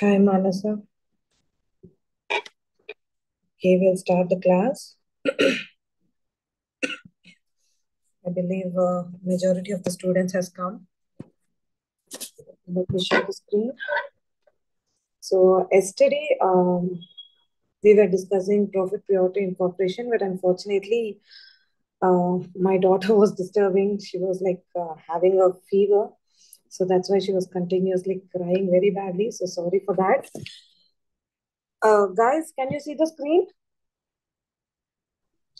Hi, Manasa. Okay, we'll start the class. I believe majority of the students has come. Let me share the screen. So yesterday, we were discussing profit priority incorporation, but unfortunately, my daughter was disturbing. She was like having a fever. So that's why she was continuously crying very badly. So sorry for that. Guys, can you see the screen?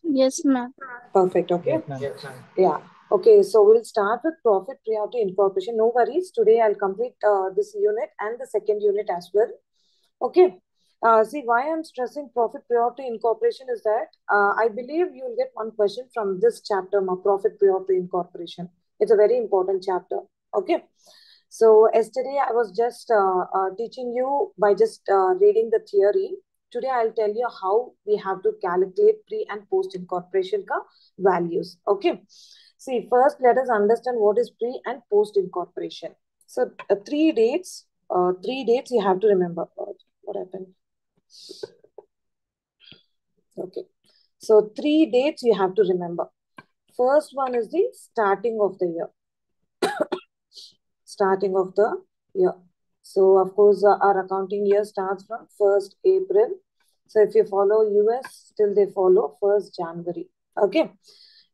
Yes, ma'am. Perfect. Okay. Yes, ma'am. Yeah. Okay. So we'll start with profit priority incorporation. No worries. Today I'll complete this unit and the second unit as well. Okay. See, why I'm stressing profit priority incorporation is that I believe you'll get one question from this chapter, profit priority incorporation. It's a very important chapter. Okay. So yesterday I was just teaching you by just reading the theory. Today I'll tell you how we have to calculate pre and post incorporation ka values. Okay. See, first let us understand what is pre and post incorporation. So three dates. Three dates you have to remember. What happened? Okay. So three dates you have to remember. First one is the starting of the year. Starting of the year. So of course our accounting year starts from 1st April. So if you follow US, still they follow 1st January. Okay.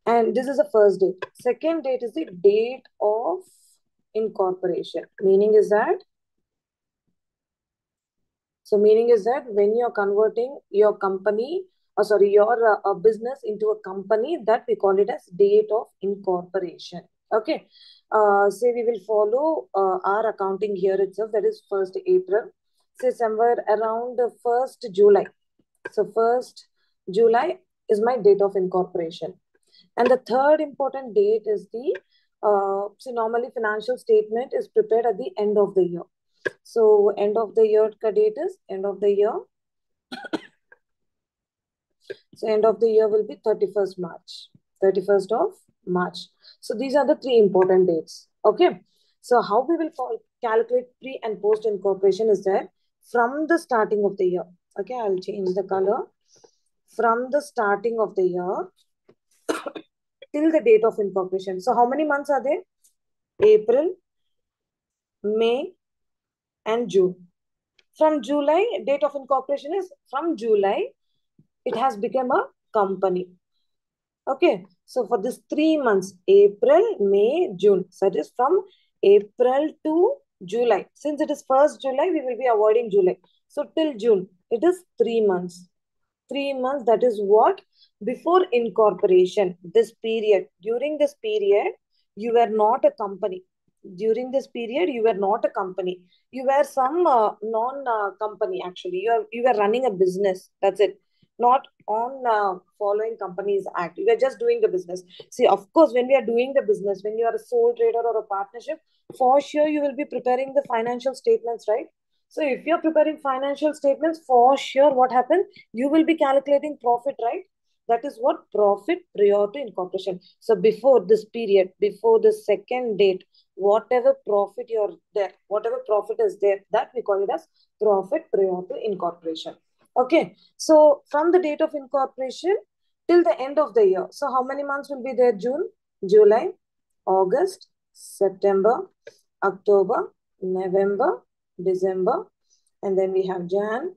And this is the first date. Second date is the date of incorporation. Meaning is that when you're converting your company, or sorry, your business into a company, that we call it as date of incorporation. Okay. Say we will follow our accounting year itself, that is 1st April. Say somewhere around 1st July. So 1st July is my date of incorporation. And the third important date is see, normally financial statement is prepared at the end of the year. So end of the year date is end of the year. So end of the year will be 31st March. 31st of March. So these are the three important dates. Okay. So how we will calculate pre and post incorporation is that from the starting of the year. Okay, I'll change the color. From the starting of the year till the date of incorporation. So how many months are there? April, May, and June. From July, date of incorporation is from July, it has become a company. Okay, so for this 3 months, April, May, June. So it is from April to July. Since it is 1st July, we will be avoiding July. So till June, it is 3 months. 3 months, that is what? Before incorporation, this period, during this period, you were not a company. During this period, you were not a company. You were some non-company actually. You were running a business. That's it. Not on following Companies Act. You are just doing the business. See, of course, when we are doing the business, when you are a sole trader or a partnership, for sure you will be preparing the financial statements, right? So if you're preparing financial statements, for sure what happens? You will be calculating profit, right? That is what profit prior to incorporation. So before this period, before the second date, whatever profit you're there, whatever profit is there, that we call it as profit prior to incorporation. Okay. So from the date of incorporation till the end of the year. So how many months will be there? June, July, August, September, October, November, December, and then we have Jan,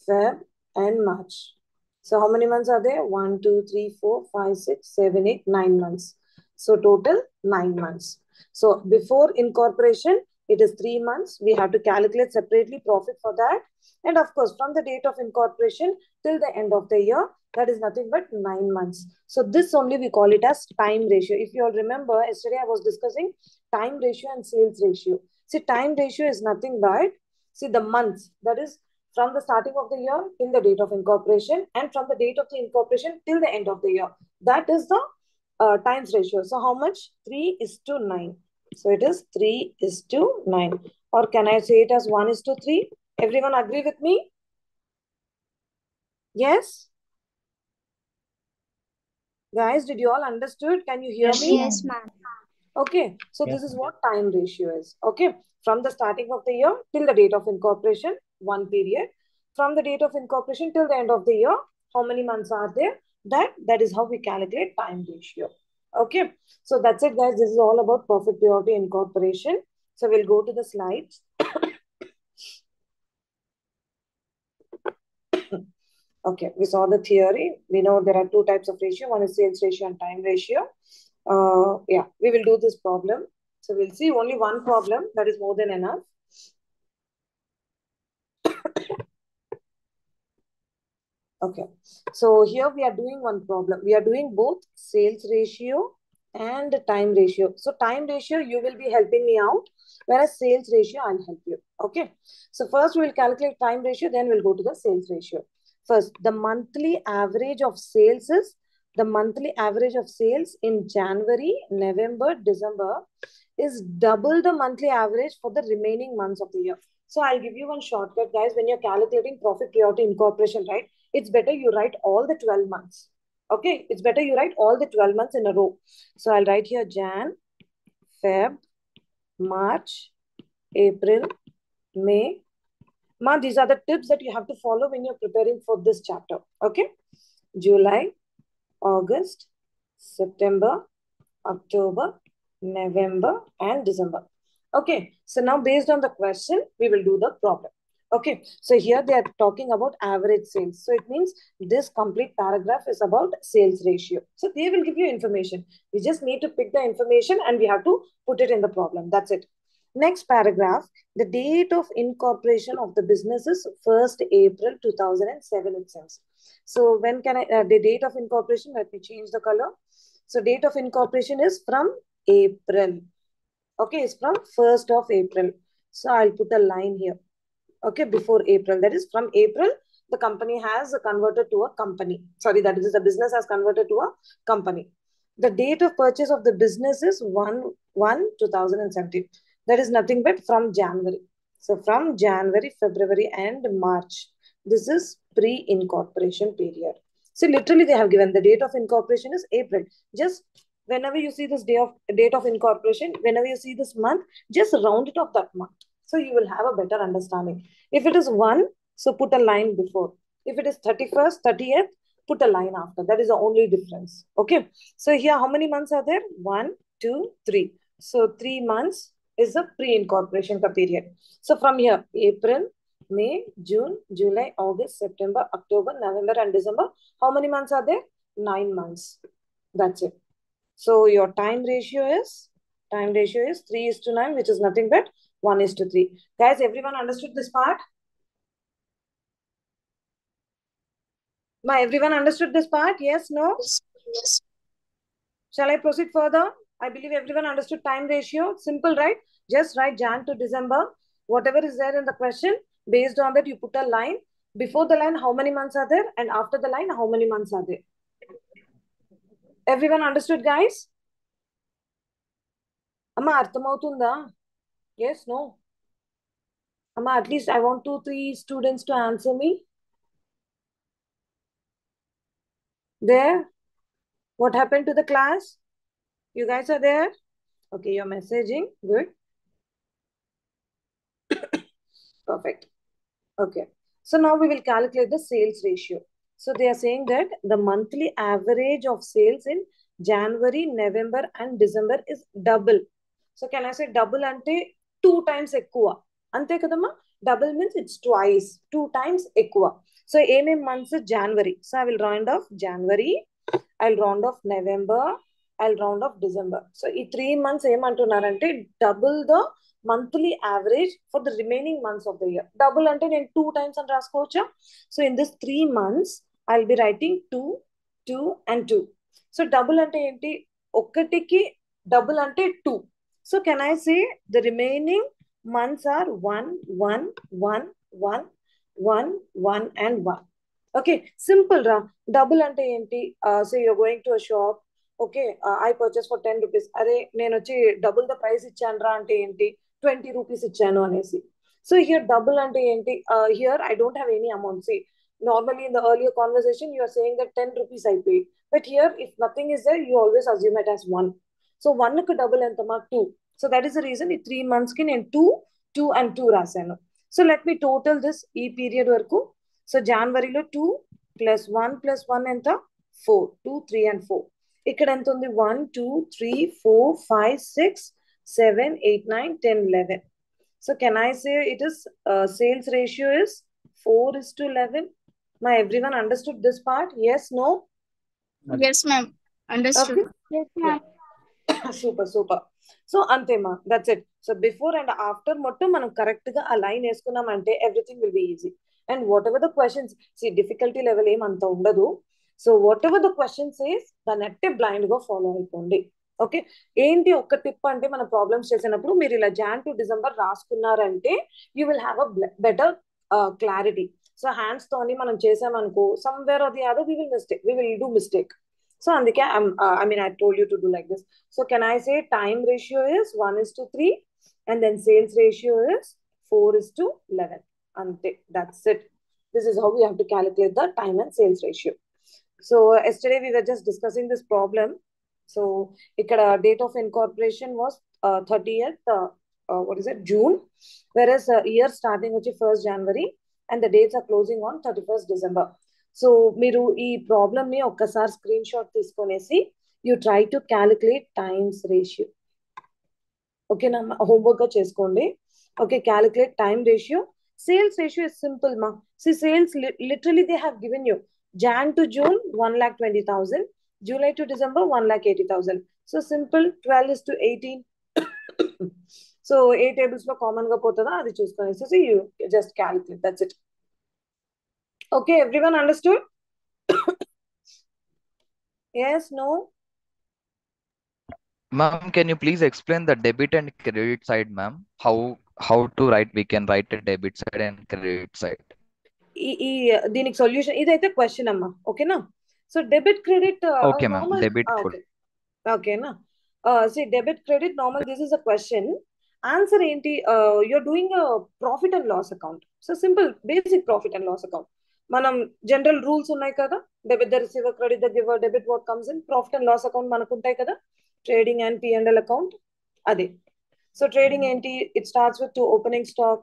Feb, and March. So how many months are there? 1, 2, 3, 4, 5, 6, 7, 8, 9 months. So total 9 months. So before incorporation, it is 3 months. We have to calculate separately profit for that. And of course, from the date of incorporation till the end of the year, that is nothing but 9 months. So this only we call it as time ratio. If you all remember, yesterday I was discussing time ratio and sales ratio. See, time ratio is nothing but, see, the months, that is from the starting of the year till the date of incorporation, and from the date of the incorporation till the end of the year. That is the times ratio. So how much? 3:9. So it is 3:9. Or can I say it as 1:3? Everyone agree with me? Yes? Guys, did you all understood? Can you hear Yes, me? Yes, ma'am. ma'am. Okay, so Yes. this is what time ratio is. Okay, from the starting of the year till the date of incorporation, one period. From the date of incorporation till the end of the year, how many months are there? That is how we calculate time ratio. Okay, so that's it, guys. This is all about profit priority incorporation. So we'll go to the slides. Okay, we saw the theory. We know there are two types of ratio. One is sales ratio and time ratio. Yeah, we will do this problem. So we'll see only one problem. That is more than enough. Okay, so here we are doing one problem. We are doing both sales ratio and time ratio. So time ratio, you will be helping me out, whereas sales ratio, I'll help you. Okay, so first we will calculate time ratio, then we'll go to the sales ratio. First, the monthly average of sales is the monthly average of sales in January, November, December is double the monthly average for the remaining months of the year. So I'll give you one shortcut, guys. When you're calculating profit priority incorporation, right? It's better you write all the 12 months. Okay, it's better you write all the 12 months in a row. So I'll write here Jan, Feb, March, April, May. Ma, these are the tips that you have to follow when you're preparing for this chapter. Okay, July, August, September, October, November, and December. Okay, so now based on the question, we will do the problem. Okay, so here they are talking about average sales. So it means this complete paragraph is about sales ratio. So they will give you information. We just need to pick the information and we have to put it in the problem. That's it. Next paragraph, the date of incorporation of the business is 1st April 2007, it says. So when can I, the date of incorporation, let me change the color. So date of incorporation is from April. Okay, it's from 1st of April. So I'll put a line here. Okay, before April. That is from April, the company has converted to a company. Sorry, that is the business has converted to a company. The date of purchase of the business is 1/1/2017. That is nothing but from January. So from January, February, and March. This is pre-incorporation period. So literally they have given the date of incorporation is April. Just whenever you see this date of incorporation, whenever you see this month, just round it off that month. So you will have a better understanding. If it is 1, so put a line before. If it is 31st, 30th, put a line after. That is the only difference. Okay. So here, how many months are there? 1, 2, 3. So 3 months is the pre-incorporation period. So from here, April, May, June, July, August, September, October, November, and December. How many months are there? 9 months. That's it. So your time ratio is 3:9, which is nothing but 1:3. Guys, everyone understood this part? Everyone understood this part? Yes, no? Yes. Shall I proceed further? I believe everyone understood time ratio. Simple, right? Just write Jan to December. Whatever is there in the question, based on that, you put a line. Before the line, how many months are there? And after the line, how many months are there? Everyone understood, guys? Amma, arthamautunda? Yes, no? Amma, at least I want 2, 3 students to answer me. There? What happened to the class? You guys are there? Okay, you're messaging. Good. Perfect. Okay. So now we will calculate the sales ratio. So they are saying that the monthly average of sales in January, November, and December is double. So can I say double ante 2 times ఎక్కువ అంతే కదమ్మా double means it's twice 2 times ఎక్కువ so ఏమేం months January so I will round off January I'll round off November I'll round off December so ఈ 3 months ఏమంటున్నారంటే double the monthly average for the remaining months of the year double అంటే నేను 2 times అని రాసుకోవచ్చా so in this 3 months I'll be writing 2 2 and 2 so double అంటే ఏంటి ఒకటికి double అంటే 2 so can I say the remaining months are 1 1 1 1 1 1 and 1 okay simple ra double ante enti say you're going to a shop okay I purchase for 10 rupees are నేను వచ్చి double the price ఇచ్చాను రా అంటే ఏంటి 20 rupees ఇచ్చాను అనేసి so here double ante enti here I don't have any amount see normally in the earlier conversation you are saying that 10 rupees I paid but here if nothing is there you always assume it as 1 so 1 కి double ఎంతమా 2. So that is the reason ఈ 3 months కి నేను 2 2 and 2 రాశాను. So let me total this ఈ period వరకు. So జనవరిలో 2 + 1 ఎంత 4, 2 3 and 4. ఇక్కడ ఎంత ఉంది 1 2 3 4 5 6 7 8 9 10 11. So can I say it is sales ratio is 4:11? My everyone understood this part? Yes, no? Yes, ma'am. Understood. Okay. Yes, ma'am. Super, super. So antema, that's it. So before and after motto manam correct ga align eskunnamante everything will be easy. And whatever the questions, see difficulty level em anta undadu. So whatever the question says, దాన్ని blind గా follow అయిపోండి. Okay, ఏంటి ఒక్క tip అంటే మన problems చేసినప్పుడు మీరు ఇలా జాన్ టు డిసెంబర్ రాసుకున్నారంటే you will have a better clarity. So hands తోని మనం చేసామనుకో somewhere or the other we will do mistake. So అందుకే I told you to do like this. So can I say time ratio is 1:3 and then sales ratio is 4:11. Ante, that's it. This is how we have to calculate the time and sales ratio. So yesterday we were just discussing this problem. So ikkada date of incorporation was 30th June, whereas year starting which is 1st January and the dates are closing on 31st December. So మీరు ఈ problem ని ఒక్కసారి screen shot తీసుకొనేసి you try to calculate times ratio. ఓకేనా, homework గా చేసుకోండి. Okay, calculate time ratio. Sales ratio is simple మా. See sales literally they have given you Jan to June 1,20,000, July to December 1,80,000. So simple, 12:18. So 8 tables lo common ga potada adi chusukonesi. So you just calculate, that's it. Okay, everyone understood? Yes, no? Ma'am, can you please explain the debit and credit side, ma'am? How to write, we can write a debit side and credit side. ఈ దీనికి solution ఇదైతే question అమ్మా. ఓకేనా, so debit credit Okay, ma'am. Normal. Debit. Okay, ఓకేనా. See, debit credit normal, this is a question. Answer ఏంటి, you're doing a profit and loss account. So simple basic profit and loss account. మనం general rules ఉన్నాయి కదా, debit the receiver, credit the giver, debit what comes in. Profit and loss account మనకు ఉంటాయి కదా, trading and P&L account. అదే. So trading ఏంటి, it starts with 2 opening stock,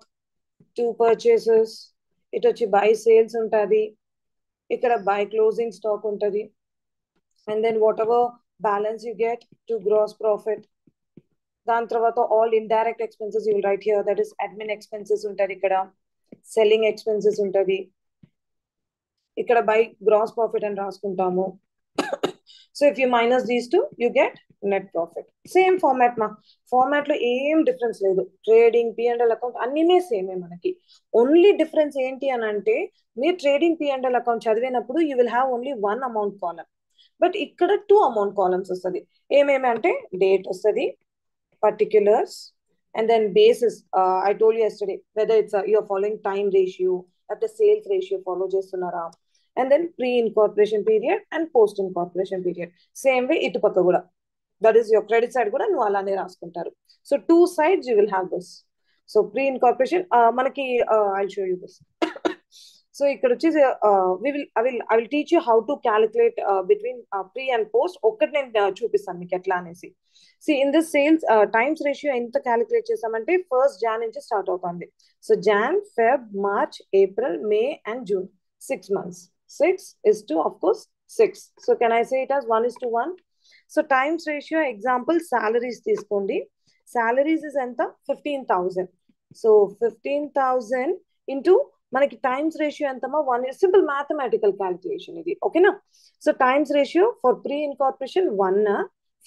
2 purchases. ఇటు వచ్చి బై సేల్స్ ఉంటుంది, ఇక్కడ బై క్లోజింగ్ స్టాక్ ఉంటుంది, and then whatever balance you get to gross profit. దాని తర్వాత all indirect expenses you will write here, that is admin expenses ఉంటుంది, ఇక్కడ selling expenses ఉంటుంది, ఇక్కడ బై గ్రాస్ ప్రాఫిట్ అని రాసుకుంటాము. So if you minus these two you get net profit. Same format మా, format లో ఏం డిఫరెన్స్ లేదు. ట్రేడింగ్, P&L అకౌంట్ అన్నినే సేమే మనకి. ఓన్లీ డిఫరెన్స్ ఏంటి అని అంటే, మీరు ట్రేడింగ్ P&L అకౌంట్ చదివినప్పుడు you will have only 1 amount column, but ఇక్కడ 2 amount కాలమ్స్ వస్తుంది. ఏమేమి అంటే డేట్ వస్తుంది, particulars, and then basis. I told you yesterday whether it's your following time ratio లేకపోతే సేల్స్ రేషియో ఫాలో చేస్తున్నారా, and then pre-incorporation period and post-incorporation period. Same way ఇటు పక్క కూడా, that is your credit side కూడా నువ్వు అలానే రాసుకుంటారు. So 2 sides you will have this. So pre-incorporation మనకి I'll show you this. So ఇక్కడ వచ్చేసి I will teach you how to calculate between pre and post. ఒక్కటి నేను చూపిస్తాను మీకు ఎట్లా అనేసి. See, in this sales times ratio ఎంత క్యాలిక్యులేట్ చేసామంటే 1st Jan నుంచి స్టార్ట్ అవుతుంది. So Jan, Feb, March, April, May and June, 6 months. 6 is to, of course, 6. So can I say it as 1:1? So times ratio, example, salaries తీసుకోండి. Salaries is ఎంత 15,000. So 15,000 into మనకి times ratio ఎంతమా 1. Simple mathematical calculation ఇది. ఓకేనా. So times ratio for pre incorporation 1,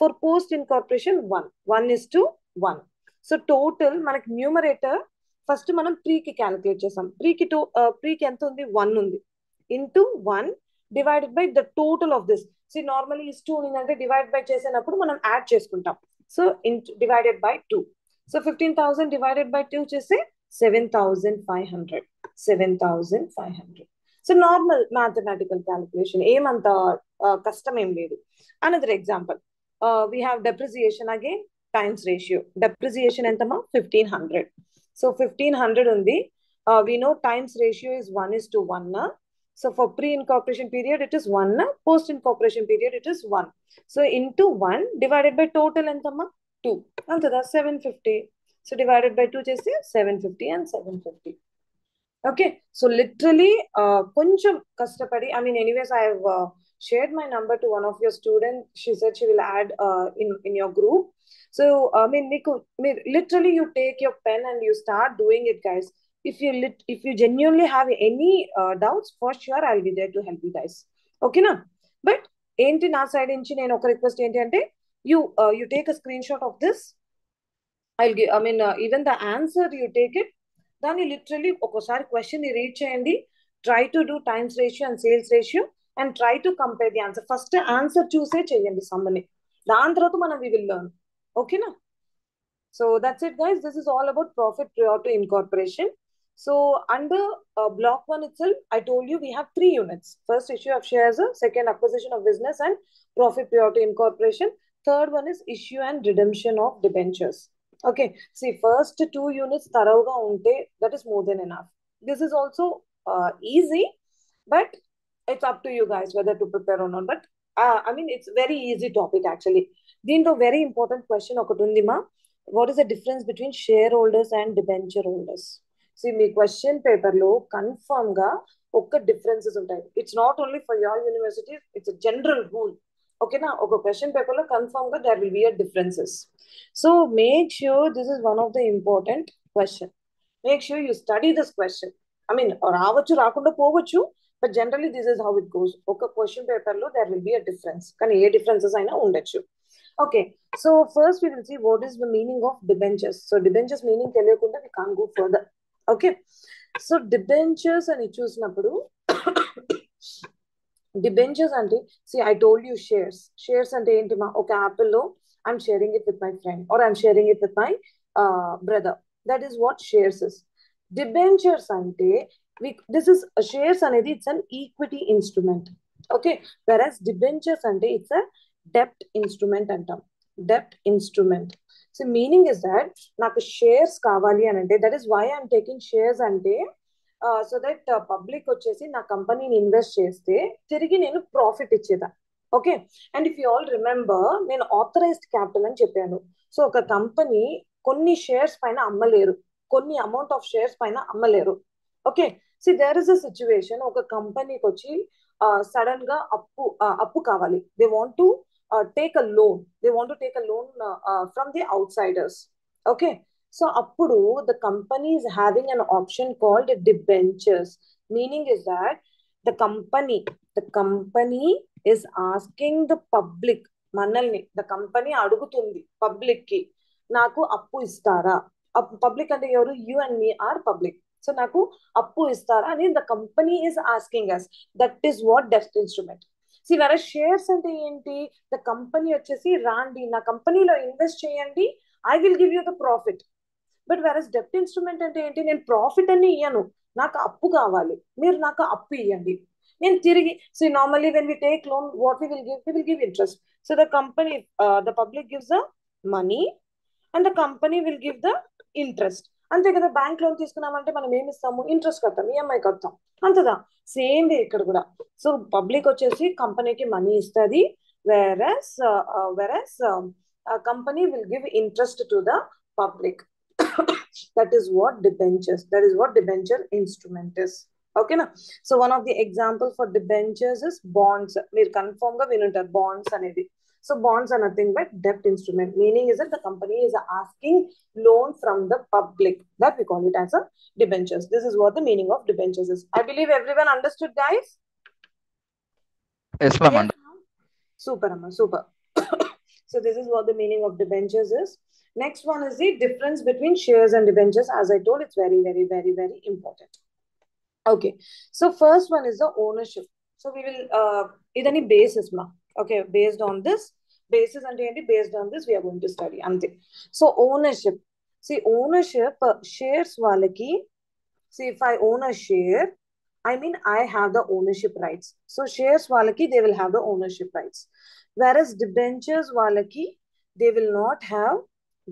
for post incorporation 1. 1:1. So total మనకి numerator first మనం ప్రీకి calculate చేసాం. ప్రీకి ఎంత ఉంది, 1 ఉంది, into 1 divided by the total of this. See, normally is 2 ఉందంటే డివైడ్ బై చేసినప్పుడు మనం యాడ్ చేసుకుంటాం. So divided by 2. So 15,000 divided by 2 చేస్తే 7,500. 7,500. So normal mathematical calculation, ఏమంత కష్టం ఏం లేదు. Another example, we have depreciation again, times ratio. Depreciation ఎంతమా 1,500. So 1,500 ఉంది. We know times ratio is 1:1. So for pre-incorporation period, it is 1. Post-incorporation period, it is 1. So into 1 divided by total entama 2. Antada 750. So divided by 2 chesi 750 and 750. Okay. So literally, koncham kastapadi. I mean, anyways, I have shared my number to one of your students. She said she will add in your group. So I mean, literally, you take your pen and you start doing it, guys. If you genuinely have any doubts, for sure I'll be there to help you guys. Okay, na? But ఏంటి నా side నుంచి నేను ఒక request ఏంటి అంటే you take a screenshot of this. I'll give, I mean, even the answer you take it, దాన్ని literally ఒకసారి question ని రీడ్ చేయండి. Try to do times ratio and sales ratio and try to compare the answer. First answer చూసే చేయండి సమ్మని, దాని తర్వాత మనం we will learn. ఓకేనా? So that's it, guys. This is all about profit prior to incorporation. So under block 1 itself, I told you we have 3 units. First, issue of shares, second, acquisition of business and profit prior to incorporation. Third one is issue and redemption of debentures. Okay, see, first 2 units tarawga unte, that is more than enough. This is also easy, but it's up to you guys whether to prepare or not. But I mean, it's very easy topic actually. Deenlo very important question okati undi ma. What is the difference between shareholders and debenture holders? See, me question paper lo confirm ga oka differences untayi. It's not only for your university, it's a general rule. Okay na, oka question paper lo confirm ga there will be a differences. So make sure this is one of the important question. Make sure you study this question. I mean, రావచ్చు రాకుండా పోవచ్చు, but generally this is how it goes. ఒక question paper లో there will be a difference. కానీ ఏ differences అయినా ఉండొచ్చు. Okay, so first we will see what is the meaning of debentures. So debentures meaning తెలియకుండా we can't go further. Okay, so debentures అని చూసినప్పుడు debentures అంటే, see, I told you shares అంటే ఏంటి మా, ఒక యాపిల్ లో I'm sharing it with my friend or I'm sharing it with my brother. That is what shares is. Debentures ante, this is shares anedi, it's an equity instrument. Okay, whereas debentures ante, it's a debt instrument antam. Debt instrument. So meaning is that naku shares kavali anante, that is why I'm taking shares ante, so that public వచ్చేసి నా కంపెనీని invest చేస్తే తిరిగి నేను profit ఇచ్చేదా. Okay, and if you all remember, నేను authorised capital అని చెప్పాను. సో ఒక కంపెనీ కొన్ని షేర్స్ పైన అమ్మలేరు, కొన్ని అమౌంట్ ఆఫ్ షేర్స్ పైన అమ్మలేరు. Okay, see there is a situation, ఒక కంపెనీకి వచ్చి సడన్ గా అప్పు కావాలి. They want to take a loan, from the outsiders. Okay, so అప్పుడు the company is having an option called debentures. Meaning is that the company is asking the public, మనల్ని the company అడుగుతుంది public కి, నాకు అప్పు ఇస్తారా. Public అంటే ఎవరు? You and me are public. So నాకు అప్పు ఇస్తారా అని the company is asking us. That is what debt instrument. See, whereas shares అంటే ఏంటి? the company వచ్చేసి రాండి నా కంపెనీలో ఇన్వెస్ట్ చేయండి, I will give you the profit. But whereas డెప్ట్ ఇన్స్ట్రుమెంట్ అంటే ఏంటి? నేను ప్రాఫిట్ అని ఇయ్యను, నాకు అప్పు కావాలి, మీరు నాకు అప్పు ఇవ్వండి, నేను తిరిగి. So normally when we take loan, what we will give interest. So the company, the public gives the money and the company will give the interest. అంతే కదా, బ్యాంక్ లోన్ తీసుకున్నామంటే మనం ఏమి ఇస్తాము? ఇంట్రెస్ట్ కడతాం, ఈఎంఐ కడతాం, అంతదా. సేమ్ వే ఇక్కడ కూడా. సో పబ్లిక్ వచ్చేసి కంపెనీకి మనీ ఇస్తుంది, whereas company will give interest to the public. That is what debenture instrument is. Okay na? So one of the example for debentures is bonds. Meer confirm ga vinuntar bonds anedi. So bonds are nothing but debt instrument. Meaning is that the company is asking loan from the public, that we call it as a debentures. This is what the meaning of debentures is. I believe everyone understood, guys. Yes ma'am. Yes, super amma, super. So this is what the meaning of debentures is. Next one is the difference between shares and debentures. As I told, it's very, very, very, very important. Okay, so first one is the ownership. So we will, idani basis ma. Okay, based on this, basis and based on this, we are going to study. Ante. So ownership. See, ownership, shares walaki. See, if I own a share, I mean, I have the ownership rights. So shares walaki, they will have the ownership rights. Whereas debentures walaki, they will not have.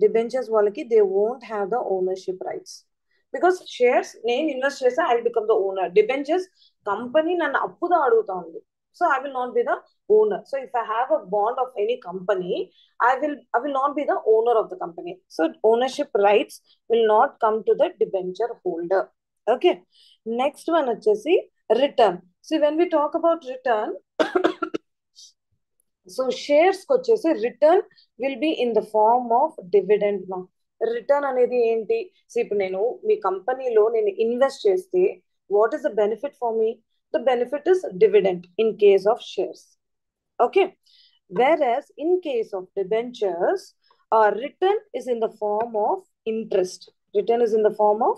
Debentures వాళ్ళకి they won't have the ownership rights, because shares నేను invest చేస్తే I'll become the owner. Debentures company నన్ను అప్పుగా అడుగుతా ఉంది. So I will not be the owner. So if I have a bond of any company, I will not be the owner of the company. So ownership rights will not come to the debenture holder. Okay. Next one వచ్చేసి return. See, when we talk about return, so shares వచ్చేసి return will be in the form of dividend. Return అనేది ఏంటి? So ఇప్పుడు నేను మీ కంపెనీలో నేను invest చేస్తే what is the benefit for me? The benefit is dividend in case of shares. Okay. Whereas in case of debentures, return is in the form of interest. Return is in the form of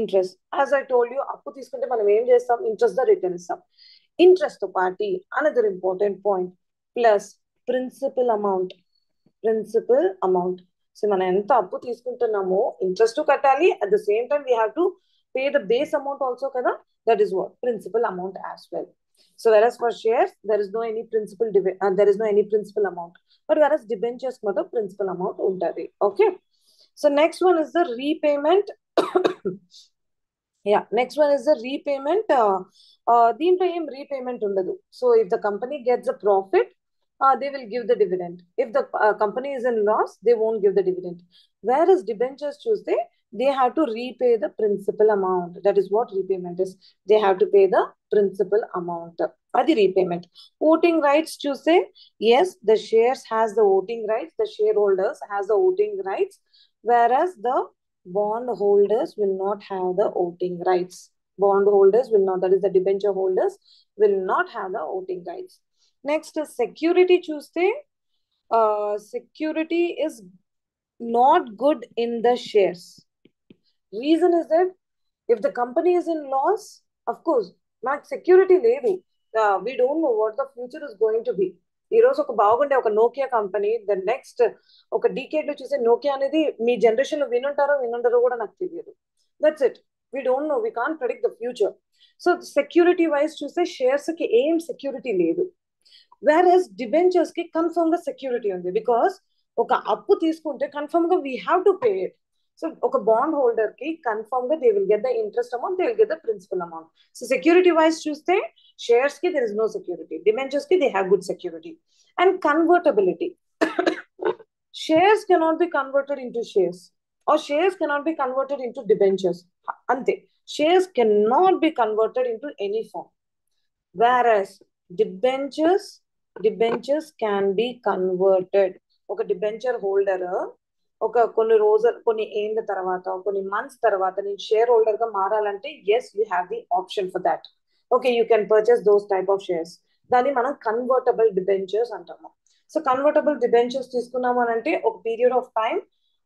interest. As I told you, అప్పు తీసుకుంటే మనం ఏం చేస్తాం? Interest the return ఇస్తాం. Interest తో పాటి another important point plus principal amount. Principal amount. So మనం ఎంత అప్పు తీసుకుంటున్నామో ఇంట్రెస్ట్ కట్టాలి, at the same time we have to pay the base amount also కదా. That is what principal amount as well. So whereas for shares, there is no any there is no any principal amount. But whereas debentures matter principal amount untadi. Okay. So next one is the repayment. Yeah, next one is the repayment. Deento em repayment undadu. So if the company gets a profit, they will give the dividend. If the company is in loss, they won't give the dividend. Whereas debentures చూస్తే they have to repay the principal amount. That is what repayment is. They have to pay the principal amount. Adi repayment. Voting rights చూస్తే yes, the shares has the voting rights. The shareholders has the voting rights. Whereas the bond holders will not have the voting rights. Bond holders will not, that is the debenture holders will not have the voting rights. Next is security చూస్తే security is not good in the shares. Reason is that if the company is in loss, of course, మనకు security లేదు. We don't know what the future is going to be. ఈ రోజు ఒక బాగుండే ఒక Nokia company the next ఒక decade లో చూసే నోకియా అనేది మీ జనరేషన్ లో వినుంటారో కూడా నాకు తెలియదు. That's it. We don't know, we can't predict the future. So security wise చూస్తే షేర్స్ కి ఏం సెక్యూరిటీ లేదు. Whereas debentures కి కన్ఫర్మ్ గా సెక్యూరిటీ ఉంది. బికాస్ ఒక అప్పు తీసుకుంటే కన్ఫర్మ్ గా we have to pay it. So ఒక బాండ్ హోల్డర్ కి కన్ఫర్మ్ గా they will get the interest amount, they will get the principal amount. So security wise చూస్తే షేర్స్ కి there is no security. Debentures ki they have good security. And convertibility. Shares cannot be converted into shares, or shares cannot be converted into debentures. Ante. Shares cannot be converted into any form. Whereas debentures can be converted. Okay, debenture holder ఒక కొన్ని రోజులు కొన్ని ఏళ్ళ తర్వాత కొన్ని months తర్వాత నేను share holder గా మారాలంటే yes, you have the option for that. Okay, you can purchase those type of shares. దాన్ని మనం కన్వర్టబుల్ డిబెంచర్స్ అంటాము. సో కన్వర్టబుల్ డిబెంచర్స్ తీసుకున్నాము అని అంటే ఒక period of time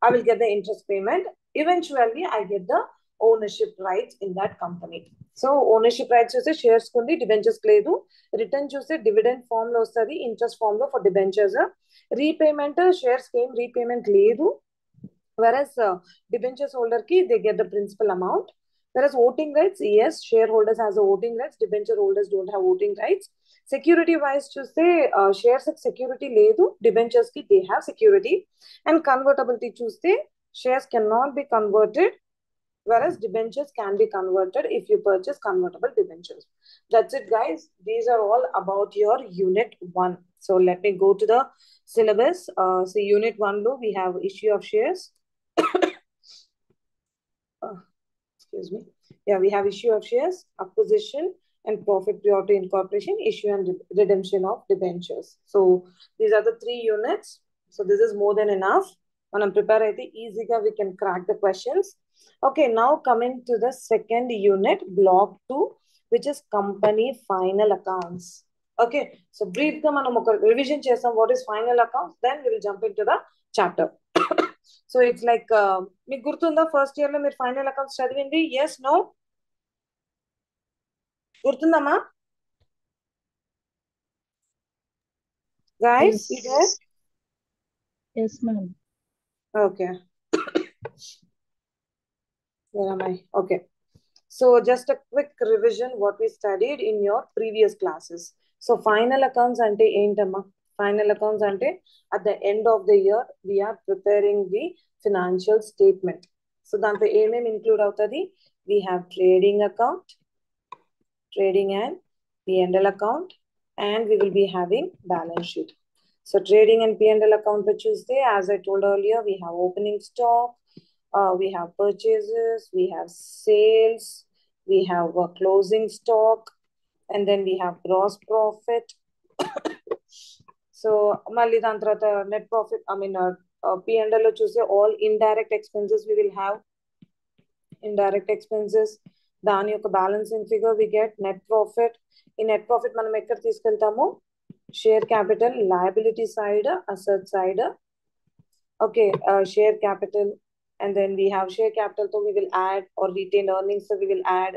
I will get the interest payment. Eventually I get the ownership rights in that company. So ownership rights చూస్తే shares కుంది, debentures లేదు. రిటర్న్ చూస్తే డివిడెండ్ ఫామ్ లో వస్తుంది, ఇంట్రెస్ట్ ఫామ్ లో ఫర్ డిబెంచర్స్. రీపేమెంట్ షేర్స్ ఏం repayment లేదు. Whereas debentures holder ki they get the principal amount. Whereas voting rights, yes, shareholders has the voting rights, debenture holders don't have voting rights. Security wise చూస్తే shares security లేదు, debentures ki they have security. And convertibility చూస్తే shares cannot be converted, whereas debentures can be converted if you purchase convertible debentures. That's it, guys. These are all about your unit 1. So let me go to the syllabus. So unit 1 lo we have issue of shares. Excuse me. Yeah, we have issue of shares, acquisition and profit prior to incorporation, issue and redemption of debentures. So these are the 3 units. So this is more than enough. Manam prepare aithe easy ga we can crack the questions. Okay, now coming to the second unit, block 2, which is company final accounts. Okay, so brief ga manam oka revision chesam what is final accounts, then we will jump into the chapter. So it's like మీకు గుర్తుందా first year లో మీరు final accounts చదివింది? yes, no? గుర్తుందమ్మా guys? Yes. You there? Yes, ma'am. Okay. Where am I? Okay. So just a quick revision what we studied in your previous classes. So final accounts ante ఏంటమ్మా? Final accounts ante at the end of the year we are preparing the financial statement. So దాంట్లో ఏమేమి include అవుతుంది? We have trading account, trading and P&L account, and we will be having balance sheet. So trading and P&L account which is there, as I told earlier, we have opening stock, we have purchases, we have sales, we have closing stock, and then we have gross profit. So mali dan tarvata net profit, P&L lo chuse all indirect expenses we will have. Indirect expenses, దాని యొక్క balancing figure we get net profit. ఈ net profit మనం ఎక్కడ తీసుకెళ్తాము? Share capital, liability side, asset side. Okay, share capital, and then we have share capital, so we will add, or retained earnings, so we will add.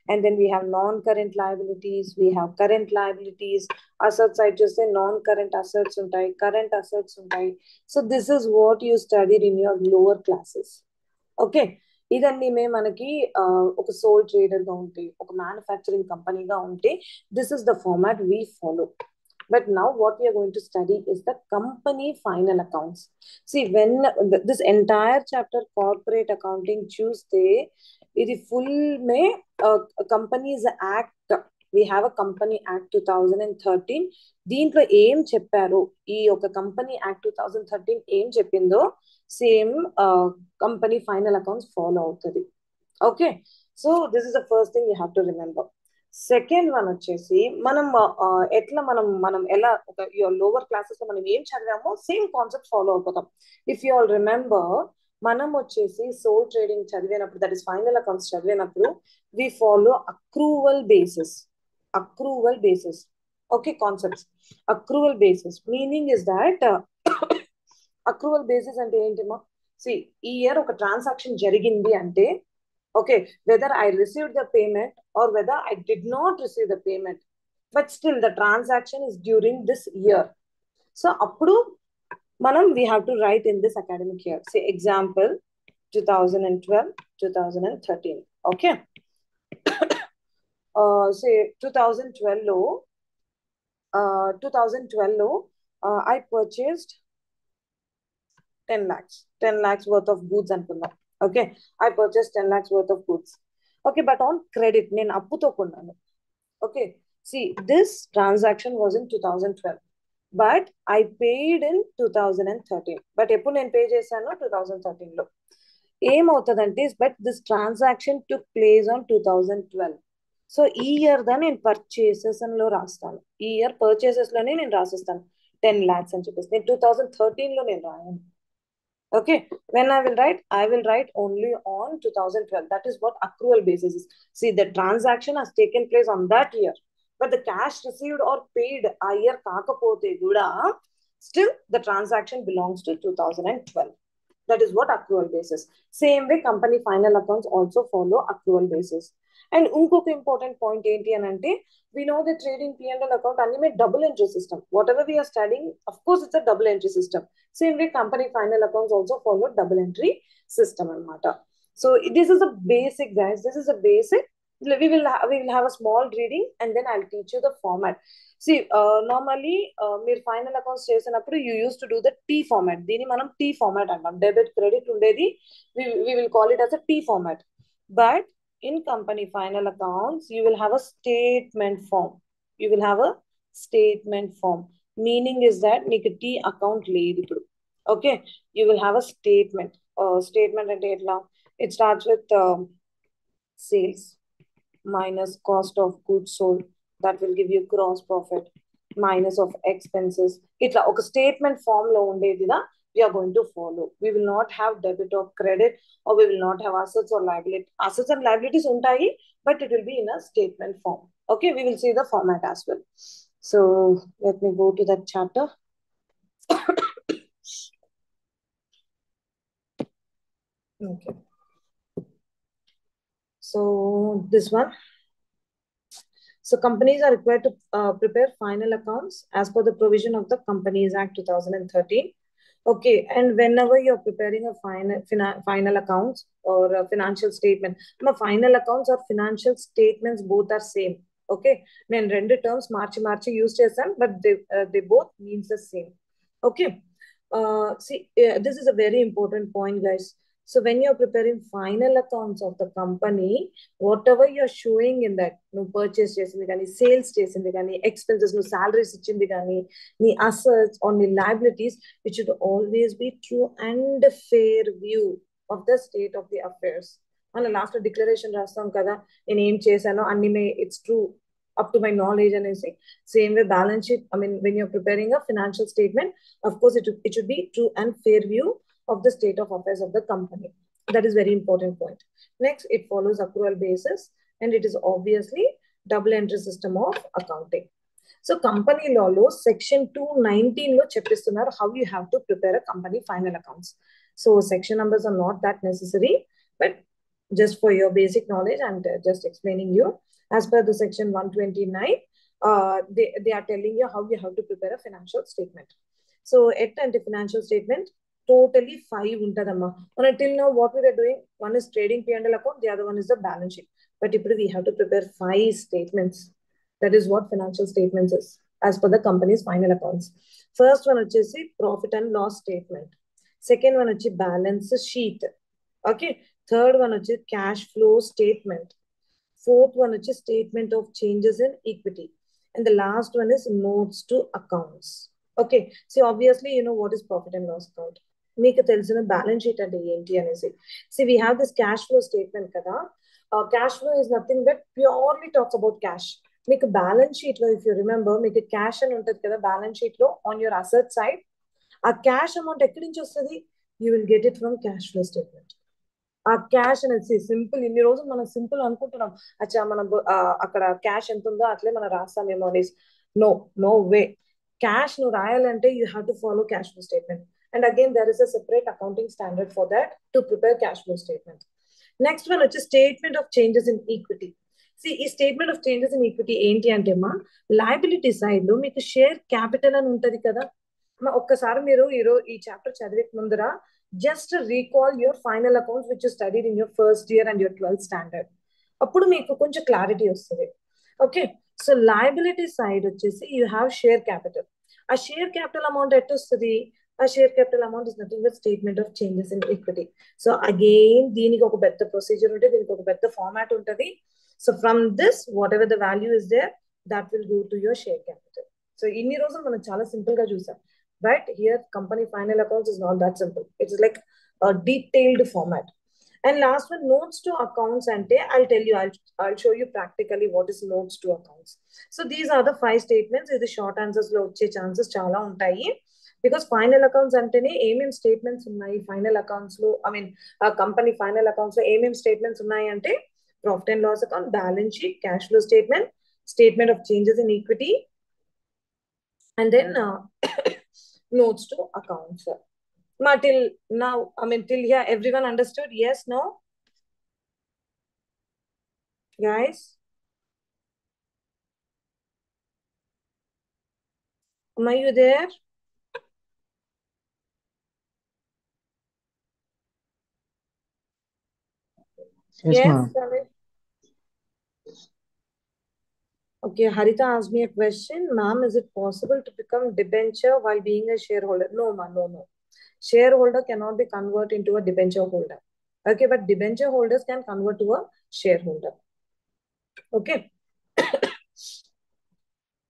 And then we have non-current liabilities, we have current liabilities. Asset side just say non-current assets untai, current assets untai. So this is what you studied in your lower classes. Okay, ఇదన్నీ మేము మనకి ఒక soul trader గా ఉంటే, ఒక manufacturing కంపెనీగా ఉంటే, this is the format we follow. But now what we are going to study is the company final accounts. See, when this entire chapter corporate accounting చూస్తే ఇది full May Companies Act, we have a Company Act 2013. దీంట్లో ఏం చెప్పారు, ఈ ఒక company act 2013 ఏం చెప్పిందో same company final accounts follow అవుతుంది. Okay, so this is the first thing you have to remember. Second one వచ్చేసి మనం ఎట్లా మనం ఎలా ఒక లోవర్ క్లాసెస్ లో మనం ఏం చదివామో సేమ్ కాన్సెప్ట్ ఫాలో అయిపోతాం. ఇఫ్ యూ ఆల్ రిమెంబర్, మనం వచ్చేసి సోల్ ట్రేడింగ్ చదివినప్పుడు, దట్ ఇస్ ఫైనల్ అకౌంట్స్ చదివినప్పుడు, we follow accrual basis. Accrual basis, okay, concepts. Accrual basis meaning is that, accrual basis అంటే ఏంటిమా? సి, ఈ ఇయర్ ఒక ట్రాన్సాక్షన్ జరిగింది అంటే, okay, whether I received the payment or whether I did not receive the payment, but still the transaction is during this year. So appudu manam we have to write in this academic year. Say example 2012, 2013. Okay. Say 2012 lo, I purchased 10 lakhs worth of goods అనుకుందాం. Okay, I purchased 10 lakhs worth of goods. Okay, but on credit, నేను అప్పుతో కొన్నాను. Okay, see, this transaction was in 2012, but I paid in 2013. But ఎప్పుడు నేను pay చేశాను? 2013 లో. ఏమవుతుందంటే, but this transaction took place on 2012. So ఈ year దా నేను purchases లో రాస్తాను. ఈ ఇయర్ పర్చేసెస్ లోనే నేను రాసిస్తాను 10 lakhs అని చెప్పేసి. నేను 2013 లో నేను రాయను. Okay, when I will write only on 2012. That is what accrual basis is. See, the transaction has taken place on that year, but the cash received or paid a year kaakapote kuda, still the transaction belongs to 2012. That is what accrual basis. Same way, company final accounts also follow accrual basis. And inkoka important point enti anante, we know the trading P&L account anime double entry system. Whatever we are studying, of course, it's a double entry system. Same way, company final accounts also follow double entry system anamata. So this is a basic, guys. This is a basic. We will have a small reading, and then I'll teach you the format. See, normally, మీరు final accounts చేసినప్పుడు you used to do the T format. దీన్ని మనం T format అంటాం. Debit, credit ఉండేది. We will call it as a T format. But in company final accounts, you will have a statement form. You will have a statement form. Meaning is that నీకు T account లేదు ఇప్పుడు. Okay, you will have a statement. Statement అంటే ఎట్లా? It starts with sales minus cost of goods sold. That will give you gross profit minus of expenses. Itla oka statement form lo undedida we are going to follow. We will not have debit or credit, or we will not have assets or liability. Assets and liabilities untayi, but it will be in a statement form. Okay, we will see the format as well. So let me go to that chapter. Okay, so this one. So companies are required to prepare final accounts as per the provision of the Companies Act 2013. Okay, and whenever you're preparing a final accounts or a financial statement, final accounts or financial statements both are same. Okay, నేను రెండు terms మార్చి use చేశాను, but they both means the same. Okay, see, this is a very important point, guys. So when you're preparing final accounts of the company, whatever you're showing in that, నువ్వు purchase చేసింది కానీ, sales చేసింది కానీ, expenses, నువ్వు salaries ఇచ్చింది కానీ, నీ assets or నీ liabilities, it should always be true and fair view of the state of the affairs. మన లాస్ట్ డిక్లరేషన్ రాస్తాం కదా, నేను ఏం చేశానో అన్ని it's true up to my knowledge అనేసి. Same way balance sheet, I mean when you're preparing a financial statement, of course it should be true and fair view of the state of affairs of the company. That is very important point. Next, it follows accrual basis and it is obviously double entry system of accounting. So company law lo section 219 lo cheppistunnaru how you have to prepare a company final accounts. So section numbers are not that necessary, but just for your basic knowledge and just explaining you. As per the section 129, they are telling you how you have to prepare a financial statement. So at the financial statement, totally 5 untadamma. Until now, what we are doing, one is trading P&L account, the other one is the balance sheet. But if we have to prepare 5 statements, that is what financial statements is, as per the company's final accounts. First one is profit and loss statement. Second one is balance sheet. Okay. Third one is cash flow statement. Fourth one is statement of changes in equity. And the last one is notes to accounts. Okay. See, obviously, you know what is profit and loss account. Make a tells balance sheet and the See, we have this cash flow statement. Kada. Cash flow is nothing but purely talks about cash. Make a balance sheet, if you remember, make a cash and balance sheet on your asset side. A cash amount, you will get it from cash flow statement. ఆ cash అనేది simple, ఇన్ని రోజులు మనం simple అనుకుంటున్నాం, అచ్చా మనం అక్కడ cash ఎంత ఉందో అట్లే మనం రాస్తామేమో అనేసి. No way. క్యాష్ నువ్వు రాయాలంటే you have to follow cash flow statement. And again there is a separate accounting standard for that to prepare cash flow statement. Next one వచ్చి statement of changes in equity. ఈ statement of changes in equity ఏంటి అంటే మా liability side లో మీకు share capital అని ఉంటది కదా. ఒక్కసారి మీరు ఈ చాప్టర్ చదివే ముందర just recall your final accounts which you studied in your first year and your 12th standard. అప్పుడు మీకు కొంచెం క్లారిటీ వస్తుంది. ఓకే. సో లయబిలిటీ సైడ్ వచ్చేసి యూ హ్యావ్ షేర్ క్యాపిటల్. ఆ షేర్ క్యాపిటల్ అమౌంట్ ఎట్ వస్తుంది? ఆ share capital amount is nothing but statement of changes in equity. So again దీనికి ఒక పెద్ద ప్రొసీజర్ ఉంటుంది, దీనికి ఒక పెద్ద ఫార్మాట్ ఉంటుంది. So from this whatever the value is there that will go to your share capital. So ఇన్ని రోజులు మనం చాలా సింపుల్ గా చూసాం. Right here, company final accounts is not that simple. It's like a detailed format. And last one, notes to accounts. And I'll tell you, I'll show you practically what is notes to accounts. So these are the 5 statements. Is the short answers lo vachche chances chala untayi, because final accounts antene ఏమేం statements ఉన్నాయి final accounts lo, I mean company final accounts lo ఏమేం statements ఉన్నాయి అంటే profit and loss account, balance sheet, cash flow statement, statement of changes in equity, and then notes to accounts. Till now, I mean, till here, everyone understood? Yes, no? Guys? Am you there? Yes, ma'am. Okay, Harita asked me a question. Ma'am, is it possible to become debenture while being a shareholder? No, ma'am, no. Shareholder cannot be converted into a debenture holder. Okay, but debenture holders can convert to a shareholder. Okay.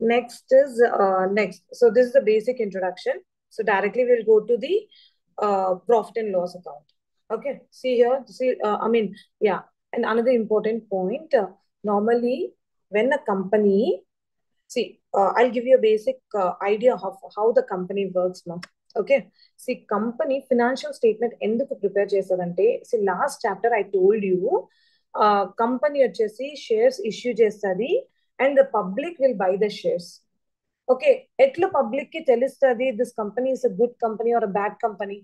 Next is next. So this is the basic introduction. So directly we'll go to the profit and loss account. Okay. See here. See, I mean, yeah. And another important point. Normally, when a company, see, I'll give you a basic idea of how the company works now. Okay. See, company financial statement enduku prepare chestarante. See, last chapter I told you, company vachesi shares issue chestadi and the public will buy the shares. Okay. Etla public ki telustadi this company is a good company or a bad company.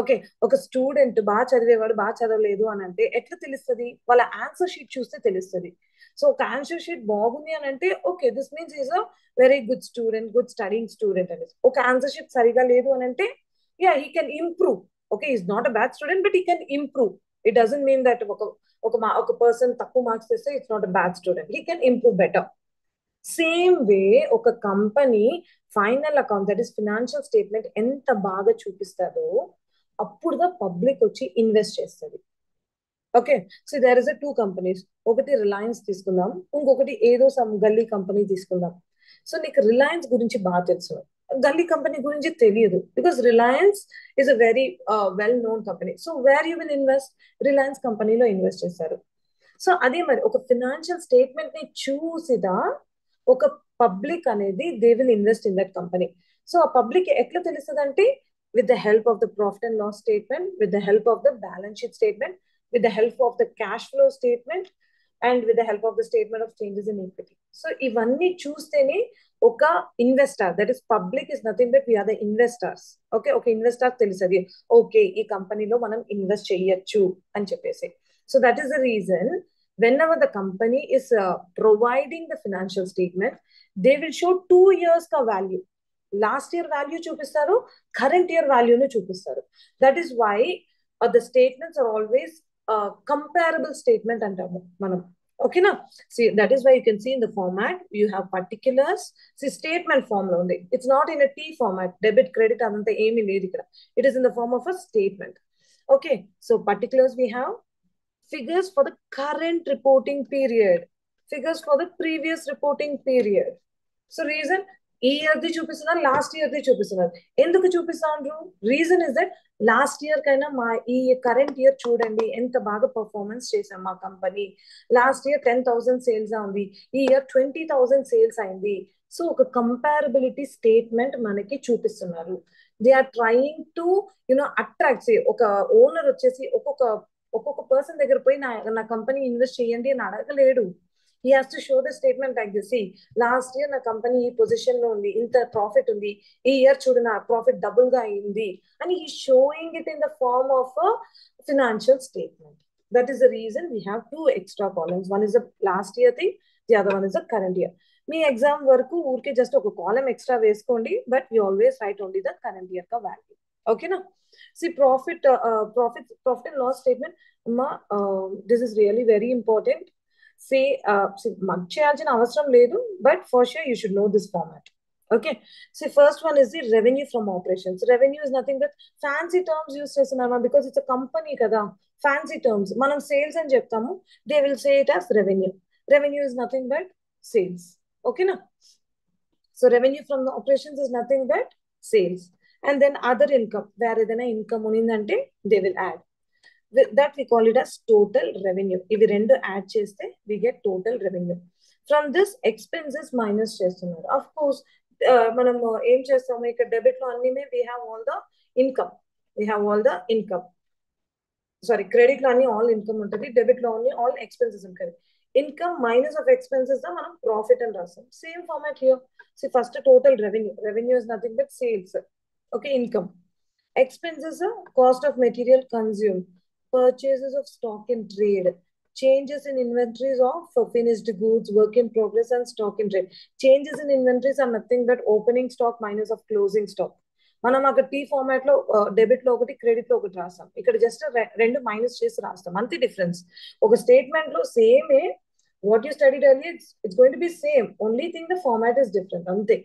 Okay. ఒక student బాగా చదివేవాడు బాగా చదవలేదు అని అంటే ఎట్లా తెలుస్తుంది? వాళ్ళ answer sheet చూస్తే తెలుస్తుంది. సో ఒక ఆన్సర్ షీట్ బాగుంది అని అంటే okay, this means is a very good student, good studying student అనేసి. ఒక ఆన్సర్ షీట్ సరిగా లేదు అని అంటే yeah he can improve. Okay, is not a bad student but he can improve. It doesn't mean that ఒక person తక్కువ మార్క్స్ తెస్తే it's not a bad student, he can improve better. Same way ఒక company final account that is financial statement ఎంత బాగా చూపిస్తారో అప్పుడు the public వచ్చి ఇన్వెస్ట్ చేస్తుంది. Okay, so there is 2 companies. ఒకటి రిలయన్స్ తీసుకుందాం, ఇంకొకటి ఏదో సమ్ గల్లీ కంపెనీ తీసుకుందాం. సో నీకు రిలయన్స్ గురించి బాగా తెలుసు, గల్లీ కంపెనీ గురించి తెలియదు, because Reliance is a very well known company. So where you will invest? Reliance కంపెనీలో ఇన్వెస్ట్ చేస్తారు. సో అదే మరి ఒక ఫినాన్షియల్ స్టేట్మెంట్ ని చూసిదా ఒక పబ్లిక్ అనేది they will invest in that company. So ఆ పబ్లిక్ ఎట్లా తెలుస్తుంది అంటే, with the help of the profit and loss statement, with the help of the balance sheet statement, with the help of the cash flow statement, and with the help of the statement of changes in equity. So ఇవన్నీ చూస్తేనే ఒక investor, that is public is nothing but we are the investors. Okay, ఒక investor తెలుస్తుంది okay ఈ కంపెనీలో మనం invest చేయొచ్చు అని చెప్పేసి. So that is the reason whenever the company is providing the financial statement, they will show 2 years ka value. Last year value చూపిస్తారు, current year value ను చూపిస్తారు. That is why the statements are always comparable statement అంటాము మనం. ఓకేనా? See, that is why you can see in the format you have particulars. See, statement form లో ఉంది. It's not in a T format, debit credit అదంతా ఏమీ లేదు ఇక్కడ. It is in the form of a statement. Okay, so particulars we have figures for the current reporting period, figures for the previous reporting period. So reason, ఈ year the చూపిస్తున్నారు, last year the చూపిస్తున్నారు. ఎందుకు చూపిస్తున్నారు? Reason is that last year కైనా మా ఈ current year చూడండి ఎంత బాగా పర్ఫార్మెన్స్ చేసాం మా కంపెనీ. లాస్ట్ ఇయర్ 10,000 సేల్స్ ఉంది, ఈ ఇయర్ 20,000 సేల్స్ అయింది. సో ఒక కంపారబిలిటీ స్టేట్మెంట్ మనకి చూపిస్తున్నారు. They are trying to attract. ఒక ఓనర్ వచ్చేసి ఒక్కొక్క పర్సన్ దగ్గర పోయి నా కంపెనీ ఇన్వెస్ట్ చేయండి అని అడగలేడు. He has to show the statement like this. See, last year na company ee position lo undi, inta profit undi, ee year chudu na profit double ga ayindi, and he is showing it in the form of a financial statement. That is the reason we have 2 extra columns. One is the last year thing, the other one is the current year. మీ exam వరకు ఊరికే just ఒక column extra వేసుకోండి, but you always write only the current year కా value. ఓకేనా? See profit and loss statement అమ్మా, this is really very important. మాకు చేయాల్సిన అవసరం లేదు, but for sure you should know this format. Okay, so first one is the revenue from operations. Revenue is nothing but fancy terms use చేస్తున్నామా, because it's a company కదా. Fancy terms మనం sales అని చెప్తాము, they will say it as revenue. Revenue is nothing but sales. ఓకేనా? So revenue from operations is nothing but sales. And then other income, వేరే ఏదైనా income ఉన్నిందంటే they will add. That we call it as total revenue. ఇవి రెండు add చేస్తే we get total revenue. From this expenses minus చేస్తున్నారు. Of course మనం ఏం చేస్తాము ఇక్కడ డెబిట్ లో అన్ని we have all the income. We have all the income. Sorry, credit లో అన్ని all income ఉంటుంది, డెబిట్ లో అన్ని all expenses ఉంటుంది. Income minus of expenses దా మనం profit అని రాస్తాం. Same format here. See, first total revenue. Revenue is nothing but sales. Okay, income. Expenses are cost of material consumed, purchases of stock in trade, changes in inventories of finished goods, work in progress, and stock in trade. Changes in inventories are nothing but opening stock minus of closing stock. మనం అక్కడ tea format లో debit లో ఒకటి, credit లో ఒకటి రాస్తాం. ఇక్కడ just రెండు మైనస్ చేసి రాస్తాం, అంతే డిఫరెన్స్. ఒక స్టేట్మెంట్ లో సేమే, what you studied earlier it's going to be same, only thing the format is different, అంతే.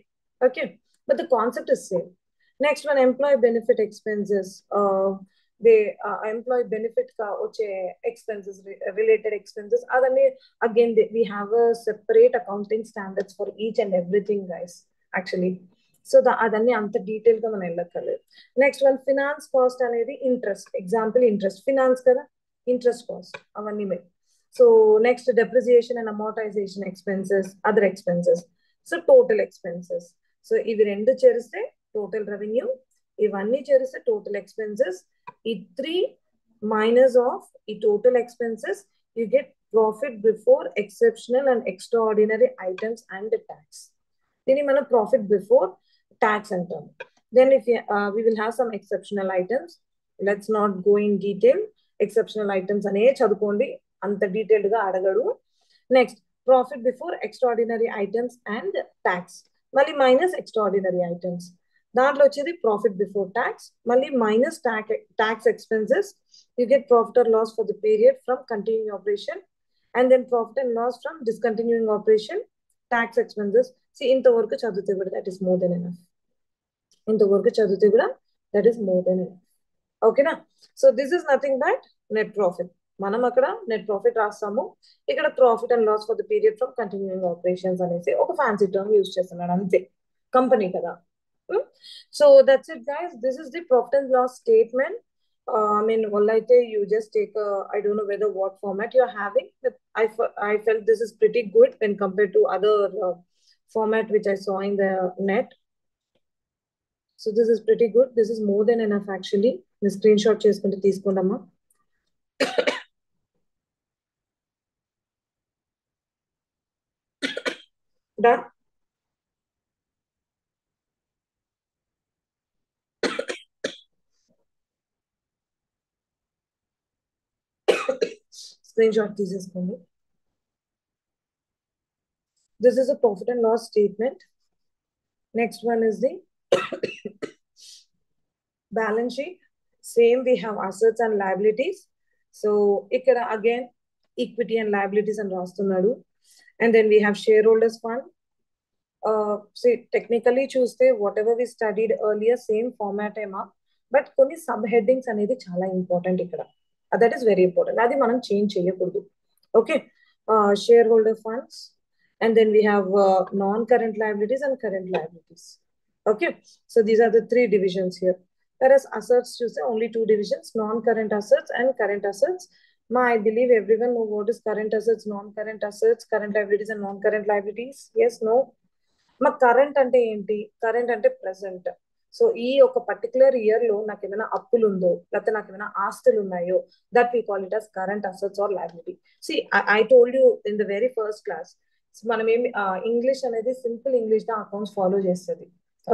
Okay, but the concept is same. Next one, employee benefit expenses. Employee benefit కా వచ్చే expenses, related expenses, అదన్నీ again we have a separate accounting standards for each and everything, guys, actually. So అదన్నీ అంత detail గా మనం వెళ్ళక్కర్లేదు. Next one, finance cost అనేది interest. Example interest, finance కదా, ఇంట్రెస్ట్ కాస్ట్ అవన్నీ మే. So next, depreciation and amortization expenses, other expenses. So total expenses. So ఇవి రెండు చేరిస్తే టోటల్ రెవెన్యూ, ఇవన్నీ చేరిస్తే టోటల్ ఎక్స్పెన్సెస్. ఈ 3 minus of ఈ total expenses, you get profit before exceptional and extraordinary items and tax. దీన్ని మనం profit before tax అంటాం. Then if we will have some exceptional items. Let's not go in detail. Exceptional items అనే చదువుకోండి, అంత detailed గా అడగడు. Next, profit before extraordinary items and tax, మళ్ళీ minus extraordinary items. దాంట్లో వచ్చేది ప్రాఫిట్ బిఫోర్ ట్యాక్స్, మళ్ళీ minus tax expenses. You get profit or loss for the period from continuing operation, and then profit and loss from discontinuing operation, tax expenses. ఇంతవరకు చదివితే కూడా that is more than enough. ఇంతవరకు చదివితే కూడా that is more than enough. ఓకేనా? So this is nothing but net profit. మనం అక్కడ net profit రాస్తాము, ఇక్కడ profit and loss for the period from continuing operations అనేసి ఒక ఫ్యాన్సీ టర్మ్ యూజ్ చేస్తున్నాడు అంతే, కంపెనీ కదా. So that's it guys, this is the profit and loss statement. I mean, well, you just take I don't know whether what format you're having, but I felt this is pretty good when compared to other format which I saw in the net. So this is pretty good. This is more than enough actually. The screenshot చేసుకుంటే తీసుకోండమ్మా. Done. Screenshot తీసేసుకోండి. This is a profit and loss statement. Next one is the balance sheet. Same, we have assets and liabilities. So ikkada again equity and liabilities and rastunnadu. And then we have shareholders fund. See, technically చూస్తే whatever we studied earlier same format ఏమా, but కొన్ని sub headings అనేది చాలా important ఇక్కడ. That is very important, అది మనం change చేయకూడదు. Okay, share holder funds, and then we have non-current liabilities and current liabilities. Okay, so these are the three divisions here. Whereas assets, you say only two divisions, non-current assets and current assets. I believe everyone know what is current assets, non-current assets, current liabilities and non-current liabilities. Yes, no? మా current అంటే ఏంటి? Current అంటే present. So ఈ ఒక particular year లో నాకు ఏమైనా అప్పులు ఉందో, లేకపోతే నాకు ఏమైనా ఆస్తులు ఉన్నాయో, that we call it as current assets or liability. See I told you in the very first class, మనం ఏమి ఇంగ్లీష్ అనేది సింపుల్ ఇంగ్లీష్ గా అకౌంట్స్ ఫాలో చేస్తుంది.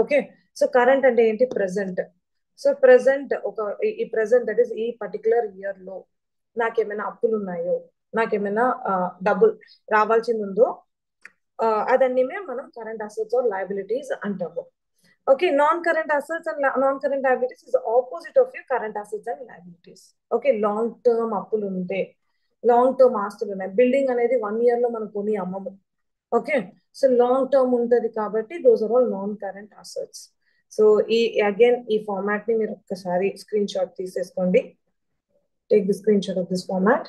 ఓకే, సో కరెంట్ అంటే ఏంటి? ప్రెసెంట్. సో ప్రెసెంట్ ఒక ఈ ప్రెసెంట్ దట్ ఈస్ ఈ పర్టికులర్ ఇయర్ లో నాకేమైనా అప్పులు ఉన్నాయో, నాకేమైనా డబ్బులు రావాల్సింది ఉందో, అదన్నీ మనం కరెంట్ అసెట్స్ ఆర్ లయబిలిటీస్ అంటాము. Okay, non current assets and non current liabilities is opposite of your current assets and liabilities. Okay, long term అప్పులు ఉంటే, లాంగ్ టర్మ్ ఆస్తులు ఉన్నాయి. బిల్డింగ్ అనేది 1 year లో మనం కొని అమ్మము. ఓకే, సో లాంగ్ టర్మ్ ఉంటుంది కాబట్టి those are all non current assets. So ఈ అగైన్ ఈ ఫార్మాట్ ని మీరు ఒక్కసారి స్క్రీన్ షాట్ తీసేసుకోండి. Take the screen shot of this format.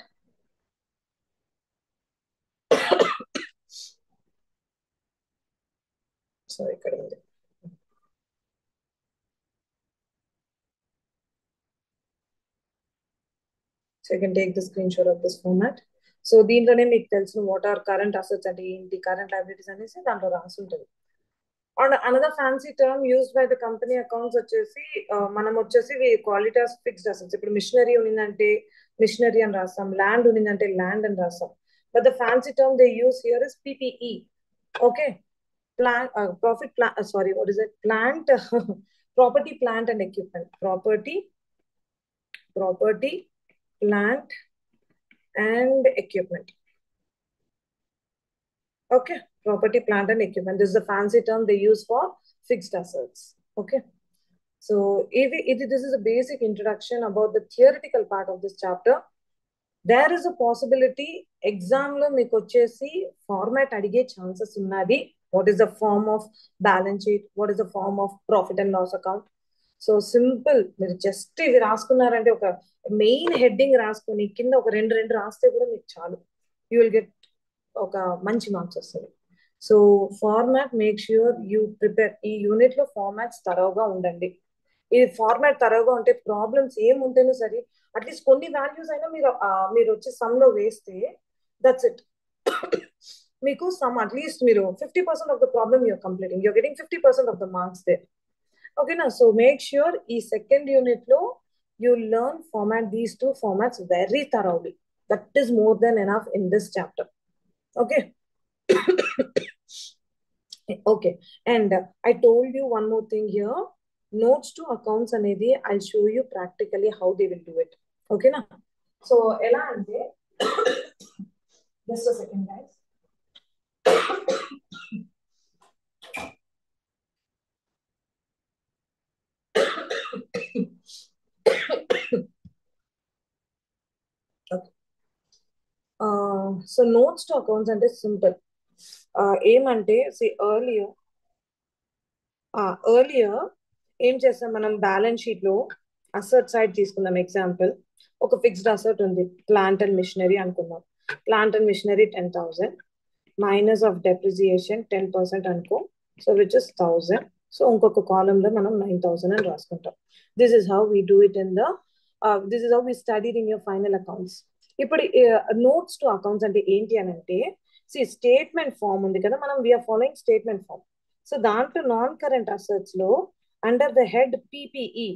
So ఇక్కడ ఉంది. So you can take the screenshot of this format. So దీంట్లోనే మీకు తెలిసిన వాట్ ఆర్ కరెంట్ అసెట్స్ అంటే ఏంటి, కరెంట్ లయబిలిటీస్ అనేసి దాంట్లో రాసి ఉంటుంది. And another fancy term used by the company accounts వచ్చేసి మనం వచ్చేసి క్వాలిటీ ఆఫ్ ఫిక్స్డ్ అసెట్స్. ఇప్పుడు మిషనరీ ఉన్నిందంటే మిషనరీ అని రాస్తాం, ల్యాండ్ ఉన్నిందంటే ల్యాండ్ అని రాస్తాం. But the fancy term they use here is PPE. Okay, plant profit sorry what is it plant property plant and equipment. Property plant and equipment. Okay, property, plant and equipment. This is a fancy term they use for fixed assets. Okay, so this is a basic introduction about the theoretical part of this chapter. There is a possibility exam lo meeku vachesi format adige chances unnadi. What is the form of balance sheet? What is the form of profit and loss account? So simple, మీరు just ఇవి రాసుకున్నారంటే, ఒక main heading రాసుకొని కింద ఒక రెండు రాస్తే కూడా మీకు చాలు, యూ విల్ గెట్ ఒక మంచి మార్క్స్ వస్తుంది. So format make sure you prepare. ఈ యూనిట్ లో ఫార్మాట్స్ తరవుగా ఉండండి. ఈ ఫార్మాట్ తరవుగా ఉంటే ప్రాబ్లమ్స్ ఏముంటేనో సరే అట్లీస్ట్ కొన్ని వాల్యూస్ అయినా మీరు వచ్చి సమ్ లో వేస్తే దట్స్ ఇట్. మీకు సమ్ అట్లీస్ట్ మీరు 50% of the problem you're completing, you're getting 50% of the marks they. Okay, now so make sure in second unit lo you learn format these two formats very thoroughly. That is more than enough in this chapter. Okay. Okay, and I told you one more thing here. Notes to accounts anedi I'll show you practically how they will do it. Okay na? So ela ante just a second guys. Okay. So notes to accounts అంటే simple. ఏమంటే earlier ఏం చేస్తాం మనం balance sheet లో asset side తీసుకుందాం. Example, ఒక fixed asset ఉంది, plant and machinery అనుకుందాం. Plant and machinery 10,000 minus of depreciation 10% అనుకో. So which is 1000. సో ఇంకొక కాలం లో మనం 9,000 అని రాసుకుంటాం. This is how we do it in the this is how we studied in your final accounts. ఇప్పుడు notes to accounts అంటే ఏంటి అని అంటే, స్టేట్మెంట్ ఫామ్ ఉంది కదా, మనం we're following statement form. So దాంట్లో నాన్ కరెంట్ అసెట్స్ లో అండర్ ద హెడ్ పిపిఈ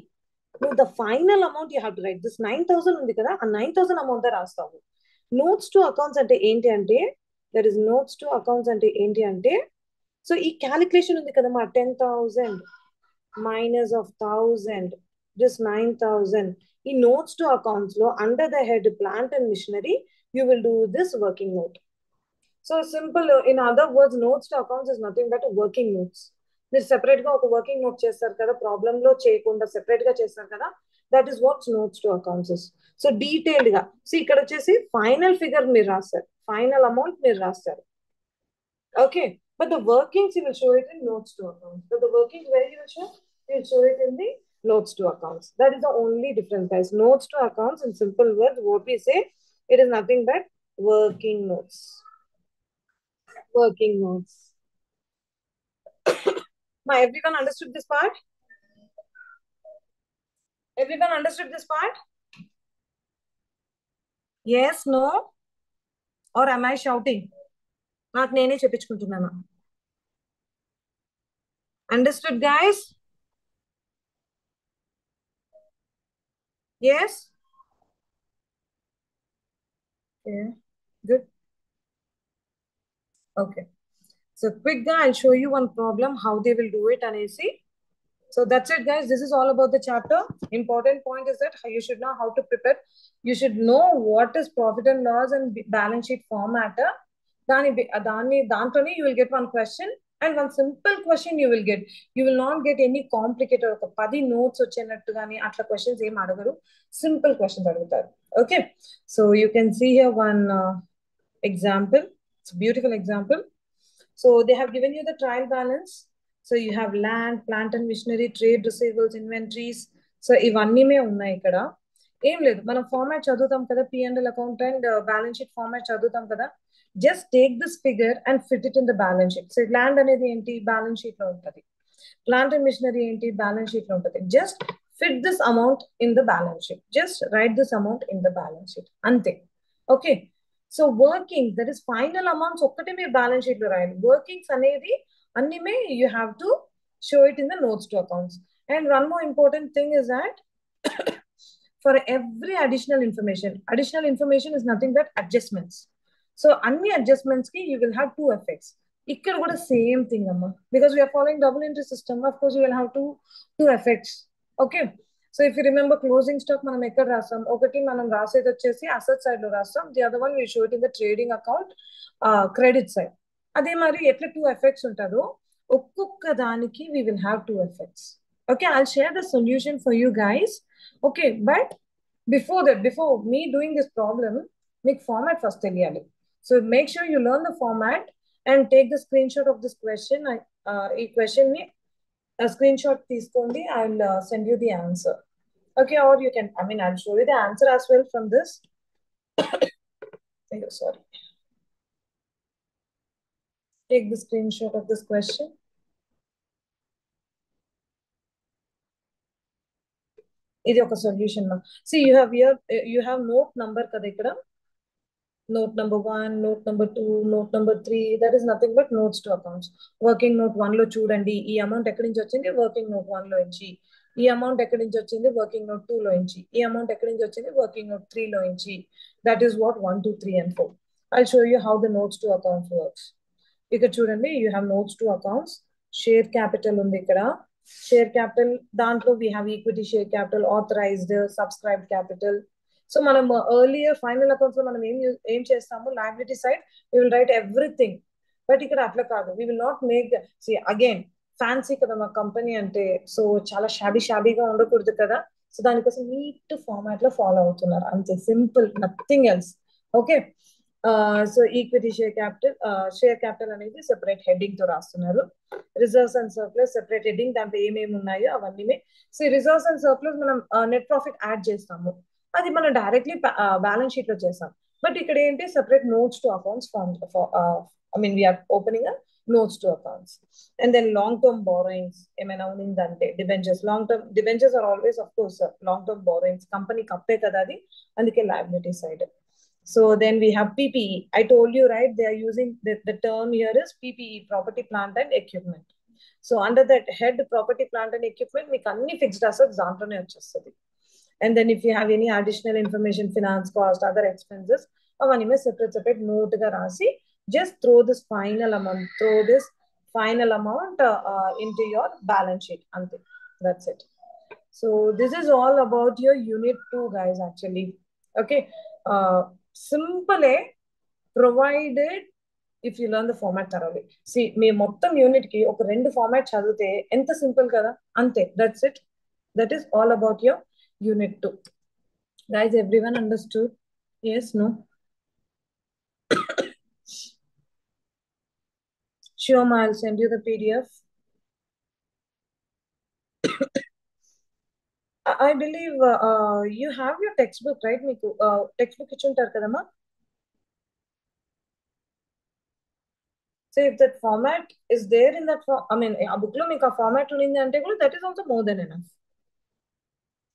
నువ్వు the final amount you have to write. This 9,000 ఉంది కదా, ఆ 9,000 అమౌంట్ రాస్తావు. నోట్స్ టు అకౌంట్స్ అంటే ఏంటి అంటే, that is notes to accounts అంటే ఏంటి అంటే, సో ఈ క్యాలిక్యులేషన్ ఉంది కదా మా 10,000 మైనస్ ఆఫ్ 1,000 దిస్ 9,000. ఈ నోట్స్ టు అకౌంట్స్ లో under the head plant and machinery you will do this working note. So simple, in other words, notes to accounts is nothing but working notes. మీరు separate గా ఒక working note చేస్తారు కదా, problem లో చేయకుండా separate గా చేస్తారు కదా, that is watts notes to accounts. So detailed గా ఇక్కడ వచ్చేసి ఫైనల్ ఫిగర్ మీరు రాస్తారు, ఫైనల్ అమౌంట్ మీరు రాస్తారు. Okay, but the workings you will show it in notes to accounts. But the workings where you will show it in the notes to accounts. That is the only difference, guys. Notes to accounts, in simple words, what we say, it is nothing but working notes. Working notes. Now, everyone understood this part? Everyone understood this part? Yes, no? Or am I shouting? నాకు నేనే చెప్పించుకుంటున్నాను. Understood, guys? Yes? Yeah, good. Okay. So quick, I'll show you one problem, how they will do it, Anesi. So that's it, guys. This is all about the chapter. Important point is that you should know how to prepare. You should know what is profit and loss and balance sheet format. You will get one question and one simple question you will get. You will not get any complicated 10 notes వచ్చేనట్టు గాని అట్లా questions ఏం అడగరు. Simple questions అడుగుతారు. Okay. So you can see here one example. It's a beautiful example. So they have given you the trial balance. So you have land, plant and machinery, trade receivables, inventories. So ఇవన్నీ ఉన్నాయి ఇక్కడ. ఏం లేదు, మనం format చదువుతాం కదా, P&L account and balance sheet format చదువుతాం కదా. Just take this figure and fit it in the balance sheet. So land అనేది ఏంటి, బ్యాలెన్స్ షీట్ లో ఉంటుంది. ప్లాంట్ అండ్ మిషనరీ ఏంటి, బ్యాలెన్స్ షీట్ లో ఉంటుంది. Just fit this amount in the balance sheet. Just write this amount in the balance sheet, అంతే. Okay. So workings, that is final amounts ఒక్కటే మీరు బ్యాలెన్స్ షీట్ లో రాయాలి. వర్కింగ్స్ అనేది అన్నిమే you have to show it in the notes to accounts. And one more important thing is that for every additional information is nothing but adjustments. So అన్ని adjustments కి you will have 2 effects. ఇక్కడ కూడా same thing అమ్మా, because we are following double entry system, of course you will have 2 effects. Okay. So if you remember closing stock మనం ఎక్కడ రాస్తాం, ఒకటి మనం రాసేది వచ్చేసి అసెట్ సైడ్ లో రాస్తాం, the other one we show it in the trading account credit side. అదే మరి ఎట్లా 2 ఎఫెక్ట్స్ ఉంటుందో ఒక్కొక్క దానికి we will have 2 effects. Okay, I'll share the solution for you guys. Okay, but before మీ డూయింగ్ దిస్ ప్రాబ్లమ్ మీకు format first తెలియాలి. So make sure you learn the format and take the screen shot of this question. ఈ question ని screenshot తీసుకోండి. I'll send you the answer. Okay, or you can, I'll show you the answer as well from this. Sorry. Take the screenshot of this question. ఇది ఒక solution. See, you have note number కదా ఇక్కడ. Note number 1, note number 2, note number 3, that is nothing but notes to accounts. Working note 1 లో చూడండి, ఈ amount ఎక్కడి నుంచి వచ్చింది, వర్కింగ్ నోట్ 1 లో నుంచి. ఈ అమౌంట్ ఎక్కడి నుంచి వచ్చింది, వర్కింగ్ నోట్ 2 లో నుంచి. ఈ అమౌంట్ ఎక్కడి నుంచి వచ్చింది, వర్కింగ్ నోట్ 3 లో నుంచి. That is what 1, 2, 3 and 4. I'll show you how the notes to accounts works. ఇక్కడ చూడండి, you have notes to accounts. Share capital ఉంది ఇక్కడ. షేర్ క్యాపిటల్ దాంట్లో we have equity share capital, authorized, subscribed capital. So మనం earlier final accounts లో మనం ఏం చేస్తాము, liability side we will write everything. But ఇక్కడ అట్లా కాదు, we will not make again fancy కదా మా కంపెనీ అంటే, సో చాలా షాబీగా ఉండకూడదు కదా. సో దానికోసం నీట్ ఫార్మాట్ లో ఫాలో అవుతున్నారు, అంతే, simple, nothing else. Okay, So equity share capital అనేది separate heading తో రాస్తున్నారు. Reserves and surplus separate heading దాంట్లో ఏమేమి ఉన్నాయో అవన్నీ. సో reserves and surplus మనం net profit యాడ్ చేస్తాము, అది మనం డైరెక్ట్లీ బ్యాలెన్స్ షీట్ లో చేస్తాం. బట్ ఇక్కడ ఏంటి separate notes to accounts form we are opening a notes to accounts. And then long term borrowings ఏమైనా ఉన్నిందంటే debentures, long term debentures are always of course long term borrowings, company కప్పే కదా అది, అందుకే liability side. So then we have PPE. I told you, right? They are using the term here is PPE, property, plant and equipment. So under that head, property, plant and equipment, we can only fixed assets. And then if you have any additional information, finance cost, other expenses, separate note ga rasi, just throw this final amount into your balance sheet. That's it. So this is all about your unit 2, guys, actually. Okay. Simple, provided if you learn the format thoroughly. See, me mottam unit ki oka rendu format chadute enta simple kada ante. That's it. That is all about your unit 2. Guys, everyone understood? Yes, no? Sure, ma, I'll send you the PDF. I believe you have your textbook, right? Meeku textbook ichuntaru kada ma? So if that format is there in that a book lo meeku format unindi ante kuda that is also more than enough.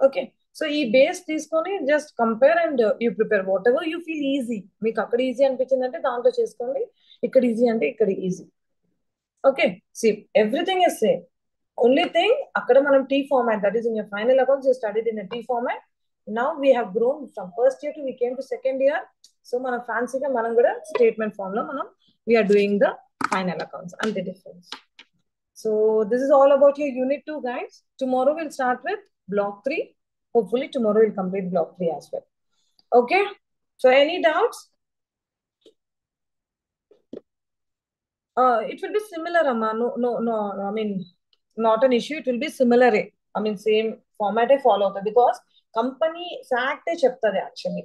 Okay, so ee base తీసుకొని just compare and you prepare whatever you feel easy. మీకు అక్కడ easy అనిపించిందంటే దాంట్లో చేసుకోండి, ఇక్కడ easy అంటే ఇక్కడ easy. Okay, see, everything is same. Only thing అక్కడ మనం T format, that is in your final accounts you studied in a T format. Now we have grown from first year to we came to second year. So మనం ఫ్యాన్సీగా మనం కూడా statement form లో మనం we are doing the final accounts and the difference. So this is all about your unit 2, guys. Tomorrow we'll start with block 3. Hopefully tomorrow we'll complete block 3 as well. Okay, so any doubts? It will be similar, Amma. No, I mean, not an issue. It will be similar. I mean, same format I follow because company act cheptadi actually.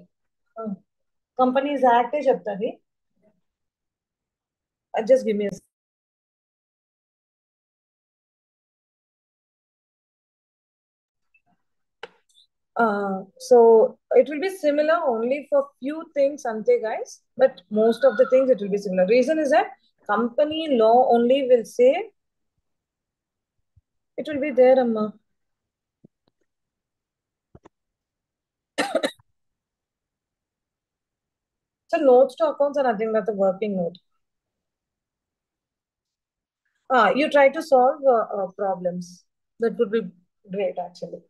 Companies act cheptadi. Just give me a so it will be similar only for few things, ante guys, but most of the things it will be similar. Reason is that company law only will say it will be there, Amma. So notes to accounts are nothing but the working note. You try to solve problems. That would be great, actually.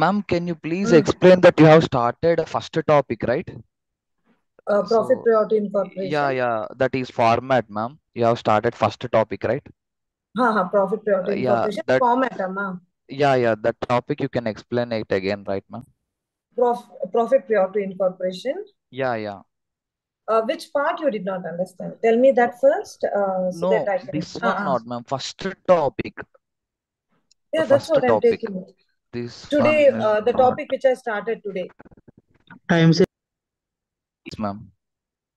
Ma'am, can you please explain that you have started a first topic, right? Profit priority incorporation. Yeah, that is format, ma'am. You have started first topic, right? Profit priority incorporation. that Format, Amma. Yeah, that topic you can explain it again, right, ma'am? Profit priority incorporation. Yeah. Which part you did not understand? Tell me that first, so No, that I can. this one not, ma'am. First topic. Yeah, that's what I'm taking. This Today, one the topic which I started today. I am saying. Yes, ma'am.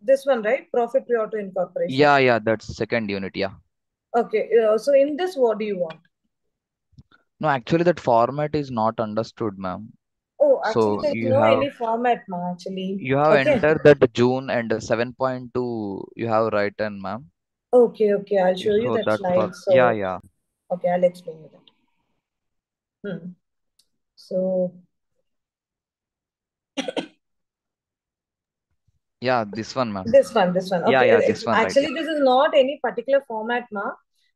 This one, right? Profit priority incorporation. Yeah, that's second unit. Yeah. Okay. So in this, what do you want? No, actually, that format is not understood, ma'am. Oh, actually, So there is you no have any format, ma. Actually, you have okay. entered that June and 7.2 you have written, ma'am. Okay. I'll show you that slide. So Yeah. Okay, I'll explain you that. So Yeah, this one, ma'am. this one. Okay. Yeah, this one, Actually, right, this is not any particular format, ma.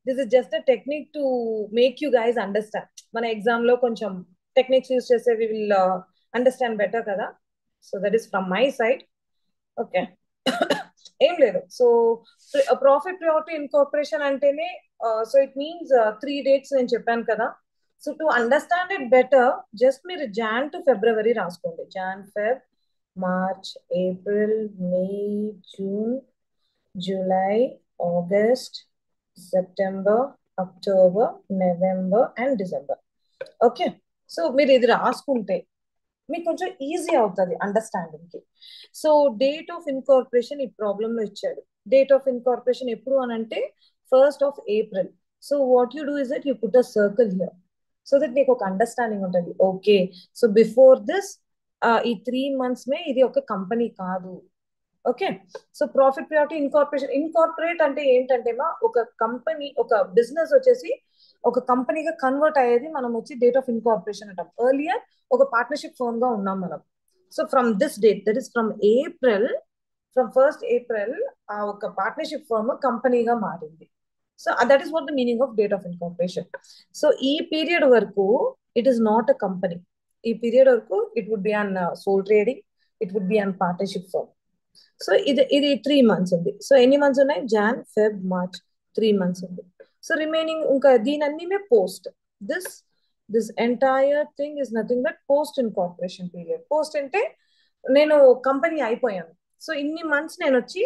This is just a technique to make you guys understand. Mana exam lo koncham techniques use chese we will understand better kada. So that is from my side. Okay. Aim ledu. So a profit priority incorporation antene so it means 3 dates నేను చెప్పాను కదా. So to understand it better, just మీరు Jan to February రాసుకోండి. Jan, Feb, March, April, May, June, July, August, September, October, November and December. Okay. So మీరు ఇది రాసుకుంటే మీకు కొంచెం ఈజీ అవుతుంది అండర్స్టాండింగ్కి. సో డేట్ ఆఫ్ ఇన్కార్పొరేషన్ ఈ ప్రాబ్లంలో ఇచ్చాడు. డేట్ ఆఫ్ ఇన్కార్పొరేషన్ ఎప్పుడు అని అంటే 1st of April. So what you do is that you put a circle here so that నీకు ఒక అండర్స్టాండింగ్ ఉంటుంది. ఓకే, సో బిఫోర్ దిస్ ఈ 3 months ఇది ఒక కంపెనీ కాదు. Okay, so profit priority incorporation. Incorporate అంటే ఏంటంటే ఒక కంపెనీ, ఒక బిజినెస్ వచ్చేసి ఒక కంపెనీగా కన్వర్ట్ అయ్యేది మనం వచ్చి డేట్ ఆఫ్ ఇన్కార్పొరేషన్ అంటాం. ఎర్లియర్ ఒక పార్ట్నర్షిప్ ఫర్మ్ గా ఉన్నాం మనం. So from this date, that is from from 1st April ఆ ఒక పార్ట్నర్షిప్ ఫర్మ్ కంపెనీగా మారింది. So that is what the meaning of date of incorporation. So ఈ పీరియడ్ వరకు it is not a company. ఈ పీరియడ్ వరకు it would be an sole trading, it would be an partnership firm. So ఇది 3 months ఉంది. So ఎన్ని months ఉన్నాయి? Jan, Feb, March, 3 months ఉంది. So remaining ఇంకా దీని అన్ని post. This entire thing is nothing but post incorporation period. Post అంటే నేను కంపెనీ అయిపోయాను. సో ఇన్ని మంత్స్ నేను వచ్చి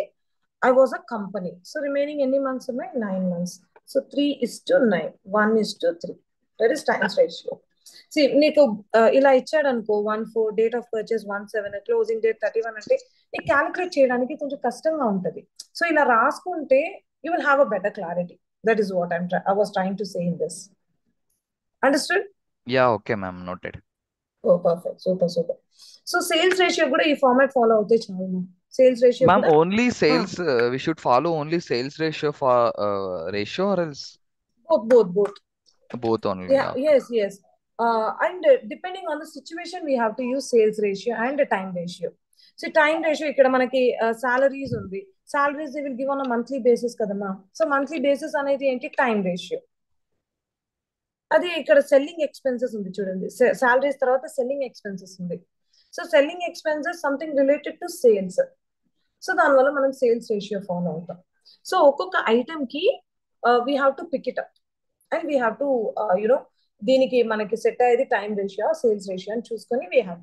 I was a company. So remaining ఎన్ని మంత్స్ ఉన్నాయి? 9 months. So 3:9, 1:3. That is times ratio. నీకు ఇలా ఇచ్చాడు అనుకో, 1/4, date of purchase 1/7, closing date 31 అంటే నీకు క్యాలిక్యులేట్ చేయడానికి కొంచెం కష్టంగా ఉంటుంది. సో ఇలా రాసుకుంటే you will have a better clarity. That is what I was trying to say in this. Understood? Yeah, okay, ma'am. Noted. Oh, perfect. Super. So sales ratio కూడా ఈ ఫార్మాట్ ఫాలో అవుతే చాలు. సేల్స్ రేషియో Ma'am, కూడా only sales, we should follow only sales ratio for ratio or else both. both only. Yeah, Okay. yes. And depending on the situation, we have to use sales ratio and time ratio. So time ratio ఇక్కడ మనకి salaries ఉంది. Salaries will give on monthly basis కదమ్మా. So monthly basis అనేది ఏంటి? Time ratio. అది ఇక్కడ selling expenses ఉంది చూడండి. సాలరీస్ తర్వాత సెల్లింగ్ ఎక్స్పెన్సెస్ ఉంది. So selling expenses something related to sales. So దానివల్ల మనం సేల్స్ రేషియో ఫాలో అవుతాం. సో ఒక్కొక్క ఐటమ్ కి we have to pick it up and we have to దీనికి మనకి సెట్ అయ్యేది టైం రేషియో, సేల్స్ రేషియో అని చూసుకొని వీ హ్యావ్